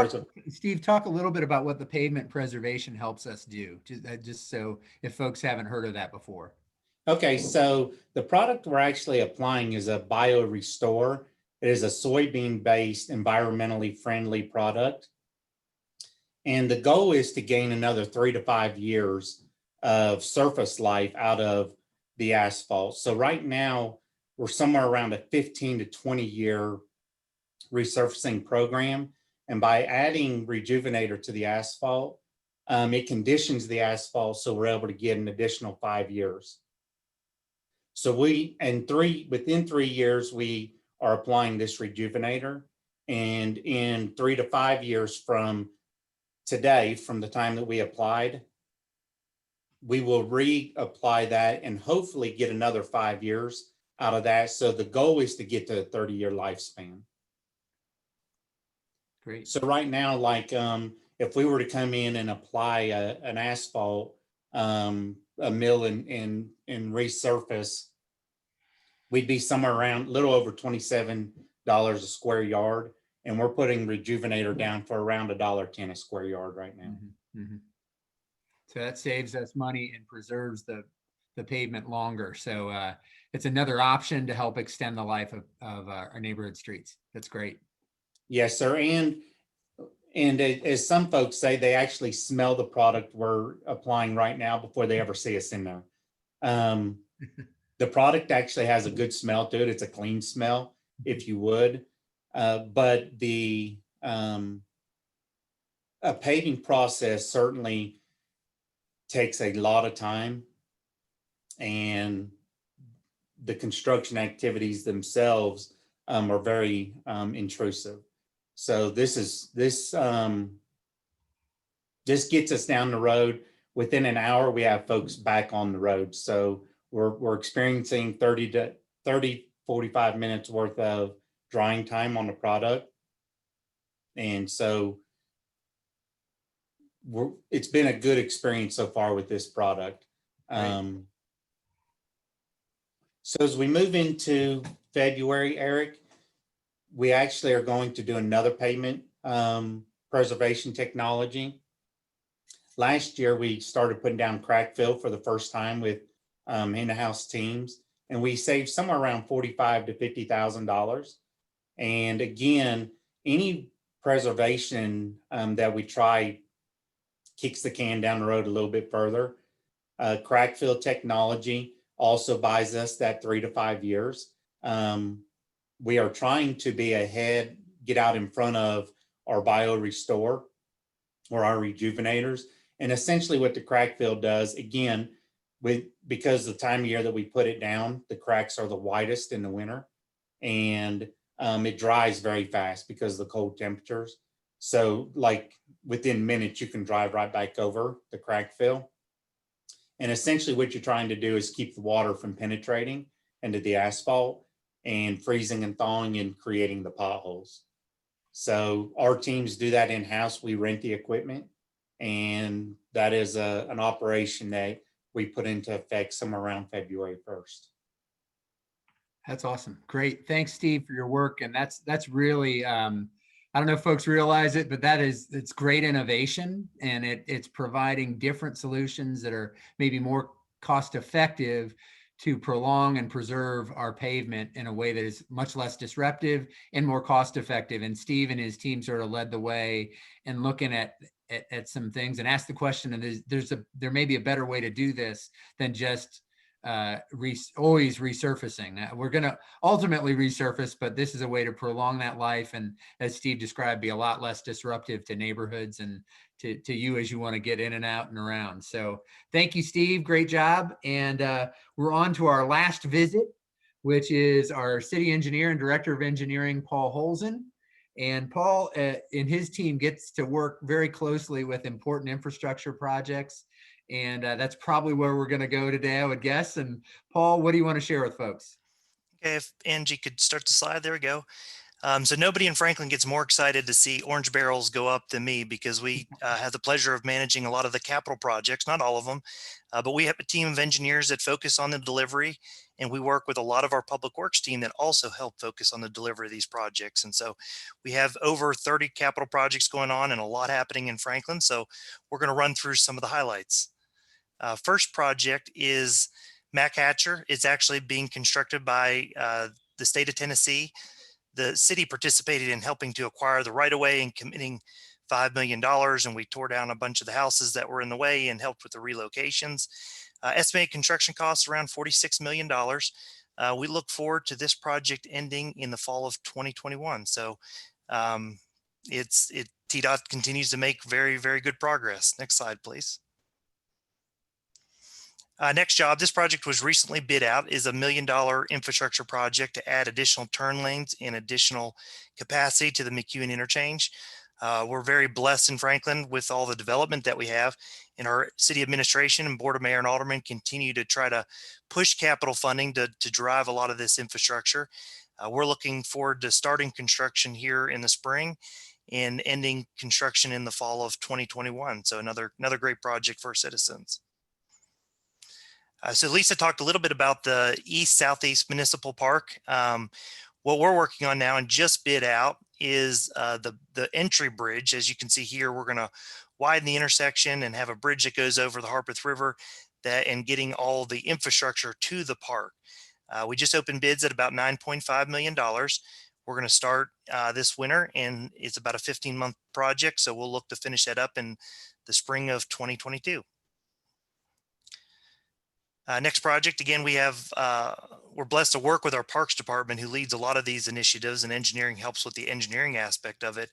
Steve, talk a little bit about what the pavement preservation helps us do, just so if folks haven't heard of that before. Okay, so the product we're actually applying is a Bio Restore. It is a soybean-based, environmentally friendly product. And the goal is to gain another 3 to 5 years of surface life out of the asphalt. So right now, we're somewhere around a 15 to 20 year resurfacing program. And by adding Rejuvenator to the asphalt, it conditions the asphalt so we're able to get an additional 5 years. So within 3 years, we are applying this Rejuvenator. And in 3 to 5 years from today, from the time that we applied, we will reapply that and hopefully get another 5 years out of that. So the goal is to get to a 30-year lifespan. Great. So right now, like if we were to come in and apply an asphalt, a mill and resurface, we'd be somewhere around a little over $27 a square yard. And we're putting Rejuvenator down for around $1.10 a square yard right now. Mm-hmm. Mm-hmm. So that saves us money and preserves the pavement longer. So it's another option to help extend the life of our neighborhood streets. That's great. Yes, sir. And as some folks say, they actually smell the product we're applying right now before they ever see us in there. The product actually has a good smell to it. It's a clean smell, if you would. But the a paving process certainly takes a lot of time, and the construction activities themselves are very intrusive. So this gets us down the road. Within an hour, we have folks back on the road. So we're experiencing 45 minutes worth of drying time on the product. And so it's been a good experience so far with this product. So as we move into February, Eric, we actually are going to do another pavement preservation technology. Last year, we started putting down crack fill for the first time with in-house teams, and we saved somewhere around $45,000 to $50,000. And again, any preservation that we try kicks the can down the road a little bit further. Crack fill technology also buys us that 3 to 5 years. We are trying to be ahead, get out in front of our bio restore or our rejuvenators. And essentially what the crack fill does, again, because the time of year that we put it down, the cracks are the widest in the winter, and it dries very fast because of the cold temperatures. So like within minutes, you can drive right back over the crack fill. And essentially what you're trying to do is keep the water from penetrating into the asphalt and freezing and thawing and creating the potholes. So our teams do that in-house. We rent the equipment, and that is an operation that we put into effect somewhere around February 1st. That's awesome. Great. Thanks, Steve, for your work. And that's really, I don't know if folks realize it, but it's great innovation, and it's providing different solutions that are maybe more cost effective to prolong and preserve our pavement in a way that is much less disruptive and more cost effective. And Steve and his team sort of led the way in looking at some things and asked the question, and there may be a better way to do this than just always resurfacing. We're going to ultimately resurface, but this is a way to prolong that life, and as Steve described, be a lot less disruptive to neighborhoods and to you as you want to get in and out and around. So thank you, Steve. Great job. And we're on to our last visit, which is our city engineer and director of engineering, Paul Holzen. And Paul and his team gets to work very closely with important infrastructure projects. And that's probably where we're going to go today, I would guess. And Paul, what do you want to share with folks? Okay, if Angie could start the slide, there we go. So nobody in Franklin gets more excited to see orange barrels go up than me, because we have the pleasure of managing a lot of the capital projects, not all of them, but we have a team of engineers that focus on the delivery, and we work with a lot of our public works team that also help focus on the delivery of these projects. And so we have over 30 capital projects going on and a lot happening in Franklin. So we're going to run through some of the highlights. First project is Mac Hatcher. It's actually being constructed by the state of Tennessee. The city participated in helping to acquire the right-of-way and committing $5 million, and we tore down a bunch of the houses that were in the way and helped with the relocations. Estimated construction costs around $46 million. We look forward to this project ending in the fall of 2021. So TDOT continues to make very, very good progress. Next slide, please. Next job, this project was recently bid out, is $1 million infrastructure project to add additional turn lanes and additional capacity to the McEwen interchange. We're very blessed in Franklin with all the development that we have, and our city administration and board of mayor and aldermen continue to try to push capital funding to drive a lot of this infrastructure. We're looking forward to starting construction here in the spring and ending construction in the fall of 2021. So another great project for our citizens. So Lisa talked a little bit about the East Southeast Municipal Park. What we're working on now and just bid out is the entry bridge. As you can see here, we're going to widen the intersection and have a bridge that goes over the Harpeth River, and getting all the infrastructure to the park. We just opened bids at about $9.5 million. We're going to start this winter, and it's about a 15-month project. So we'll look to finish that up in the spring of 2022. Next project, again, we're blessed to work with our Parks Department, who leads a lot of these initiatives, and engineering helps with the engineering aspect of it.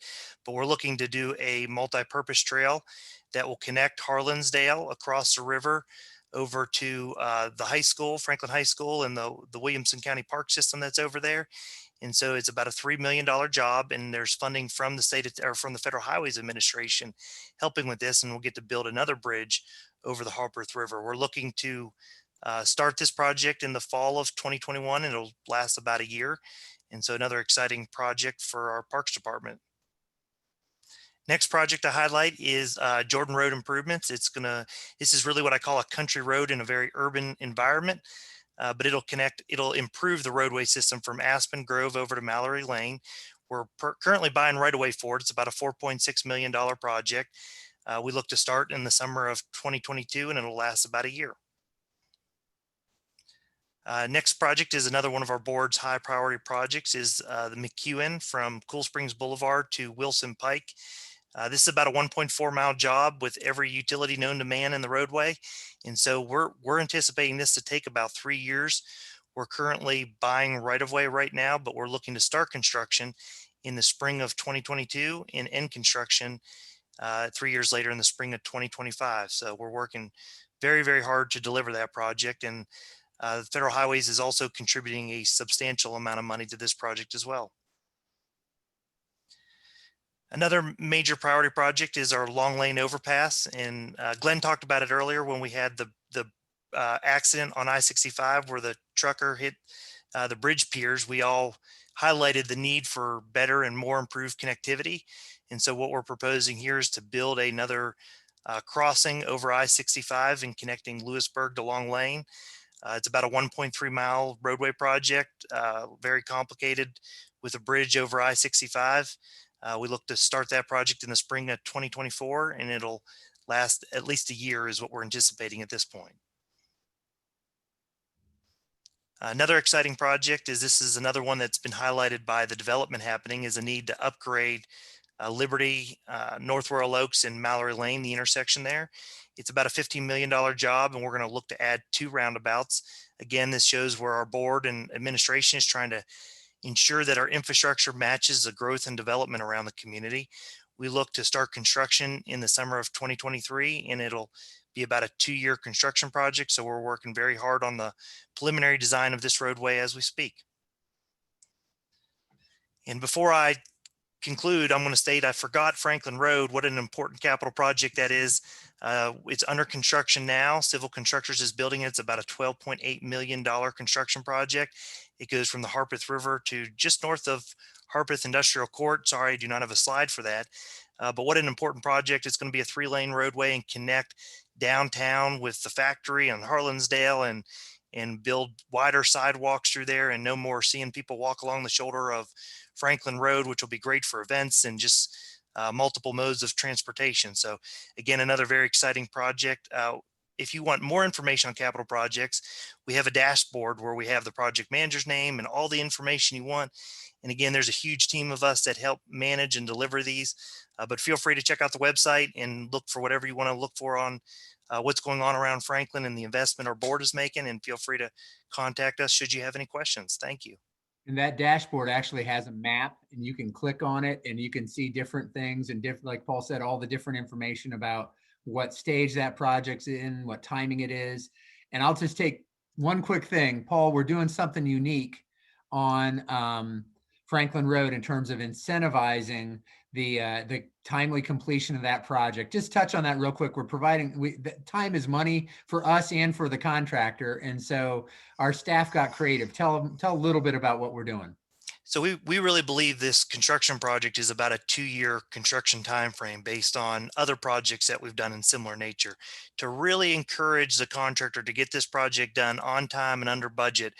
But we're looking to do a multi-purpose trail that will connect Harlansdale across the river over to the high school, Franklin High School, and the Williamson County Park system that's over there. And so it's about a $3 million job, and there's funding from or from the Federal Highways Administration helping with this, and we'll get to build another bridge over the Harpeth River. We're looking to start this project in the fall of 2021, and it'll last about a year. And so another exciting project for our Parks Department. Next project to highlight is Jordan Road improvements. This is really what I call a country road in a very urban environment, but it'll improve the roadway system from Aspen Grove over to Mallory Lane. We're currently buying right away for it. It's about a $4.6 million project. We look to start in the summer of 2022, and it'll last about a year. Next project is another one of our board's high priority projects, is the McEwen from Cool Springs Boulevard to Wilson Pike. This is about a 1.4 mile job with every utility known to man in the roadway. And so we're anticipating this to take about 3 years. We're currently buying right of way right now, but we're looking to start construction in the spring of 2022 and end construction 3 years later in the spring of 2025. So we're working very, very hard to deliver that project. And Federal Highways is also contributing a substantial amount of money to this project as well. Another major priority project is our Long Lane overpass, and Glenn talked about it earlier when we had the accident on I-65 where the trucker hit the bridge piers. We all highlighted the need for better and more improved connectivity, and so what we're proposing here is to build another crossing over I-65 and connecting Lewisburg to Long Lane. It's about a 1.3 mile roadway project, very complicated, with a bridge over I-65. We look to start that project in the spring of 2024, and it'll last at least a year is what we're anticipating at this point. Another exciting project this is another one that's been highlighted by the development happening, is a need to upgrade Liberty, North Royal Oaks, and Mallory Lane, the intersection there. It's about a $15 million job, and we're going to look to add 2 roundabouts. Again, this shows where our board and administration is trying to ensure that our infrastructure matches the growth and development around the community. We look to start construction in the summer of 2023, and it'll be about a 2-year construction project. So we're working very hard on the preliminary design of this roadway as we speak. And before I conclude, I'm going to state I forgot Franklin Road. What an important capital project that is. It's under construction now. Civil Constructors is building it. It's about a $12.8 million construction project. It goes from the Harpeth River to just north of Harpeth Industrial Court. Sorry, I do not have a slide for that. But what an important project. It's going to be a 3-lane roadway and connect downtown with the factory and Harlansdale, and build wider sidewalks through there, and no more seeing people walk along the shoulder of Franklin Road, which will be great for events and just multiple modes of transportation. So again, another very exciting project. If you want more information on capital projects, we have a dashboard where we have the project manager's name and all the information you want. And again, there's a huge team of us that help manage and deliver these, but feel free to check out the website and look for whatever you want to look for on what's going on around Franklin and the investment our board is making, and feel free to contact us should you have any questions. Thank you. And that dashboard actually has a map, and you can click on it and you can see different things and different, like Paul said, all the different information about what stage that project's in, what timing it is. And I'll just take one quick thing. Paul, we're doing something unique on Franklin Road in terms of incentivizing the timely completion of that project. Just touch on that real quick. We're providing, time is money for us and for the contractor. And so our staff got creative. Tell a little bit about what we're doing. So we really believe this construction project is about a 2-year construction timeframe based on other projects that we've done in similar nature, to really encourage the contractor to get this project done on time and under budget.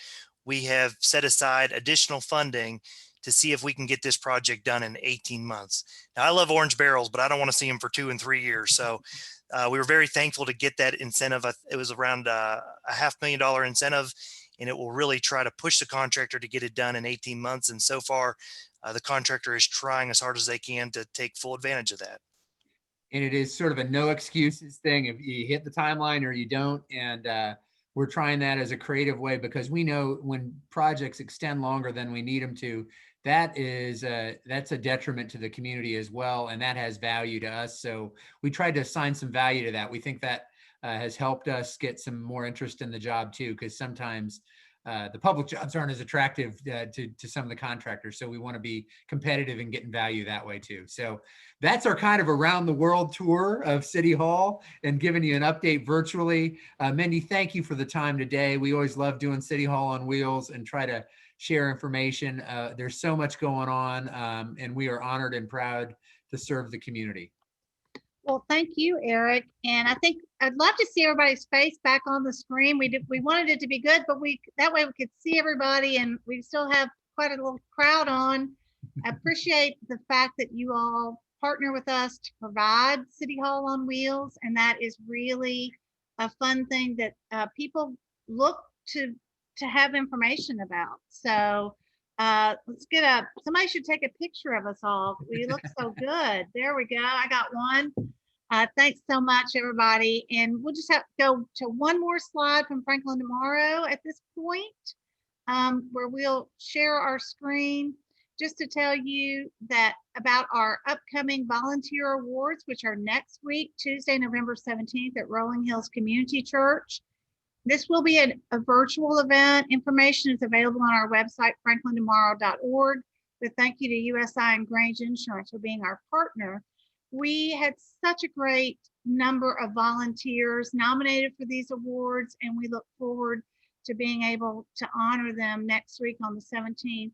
We have set aside additional funding to see if we can get this project done in 18 months. Now, I love orange barrels, but I don't want to see them for 2 and 3 years. So we were very thankful to get that incentive. It was around a $500,000 incentive. and it will really try to push the contractor to get it done in 18 months. And so far, the contractor is trying as hard as they can to take full advantage of that. And it is sort of a no excuses thing. If you hit the timeline or you don't, and we're trying that as a creative way, because we know when projects extend longer than we need them to, that's a detriment to the community as well, and that has value to us. So we tried to assign some value to that. We think that has helped us get some more interest in the job too, because sometimes the public jobs aren't as attractive to some of the contractors. So we want to be competitive and getting value that way too. So that's our kind of around the world tour of City Hall and giving you an update virtually. Mindy, thank you for the time today. We always love doing City Hall on Wheels and try to share information. There's so much going on, and we are honored and proud to serve the community. Well, thank you, Eric. And I think I'd love to see everybody's face back on the screen. We wanted it to be good, but that way we could see everybody, and we still have quite a little crowd on. I appreciate the fact that you all partner with us to provide City Hall on Wheels, and that is really a fun thing that people look to have information about. So let's somebody should take a picture of us all. We look so good. There we go. I got one. Thanks so much, everybody. And we'll just have to go to one more slide from Franklin tomorrow at this point, where we'll share our screen just to tell you that about our upcoming volunteer awards, which are next week, Tuesday, November 17th at Rolling Hills Community Church. This will be a virtual event. Information is available on our website, franklintomorrow.org. But thank you to USI and Grange Insurance for being our partner. We had such a great number of volunteers nominated for these awards, and we look forward to being able to honor them next week on the 17th.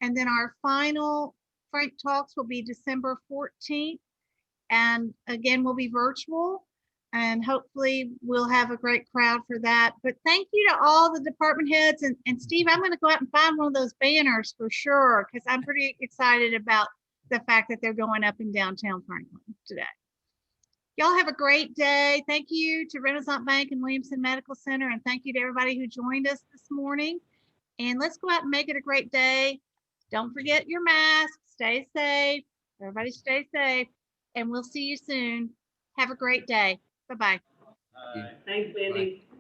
And then our final Frank Talks will be December 14th. And again, we'll be virtual, and hopefully we'll have a great crowd for that. But thank you to all the department heads. And Steve, I'm going to go out and find one of those banners for sure, because I'm pretty excited about the fact that they're going up in downtown Franklin today. Y'all have a great day. Thank you to Renaissance Bank and Williamson Medical Center, and thank you to everybody who joined us this morning. And let's go out and make it a great day. Don't forget your mask. Stay safe. Everybody stay safe. And we'll see you soon. Have a great day. Bye-bye. Thanks, Mindy. Bye.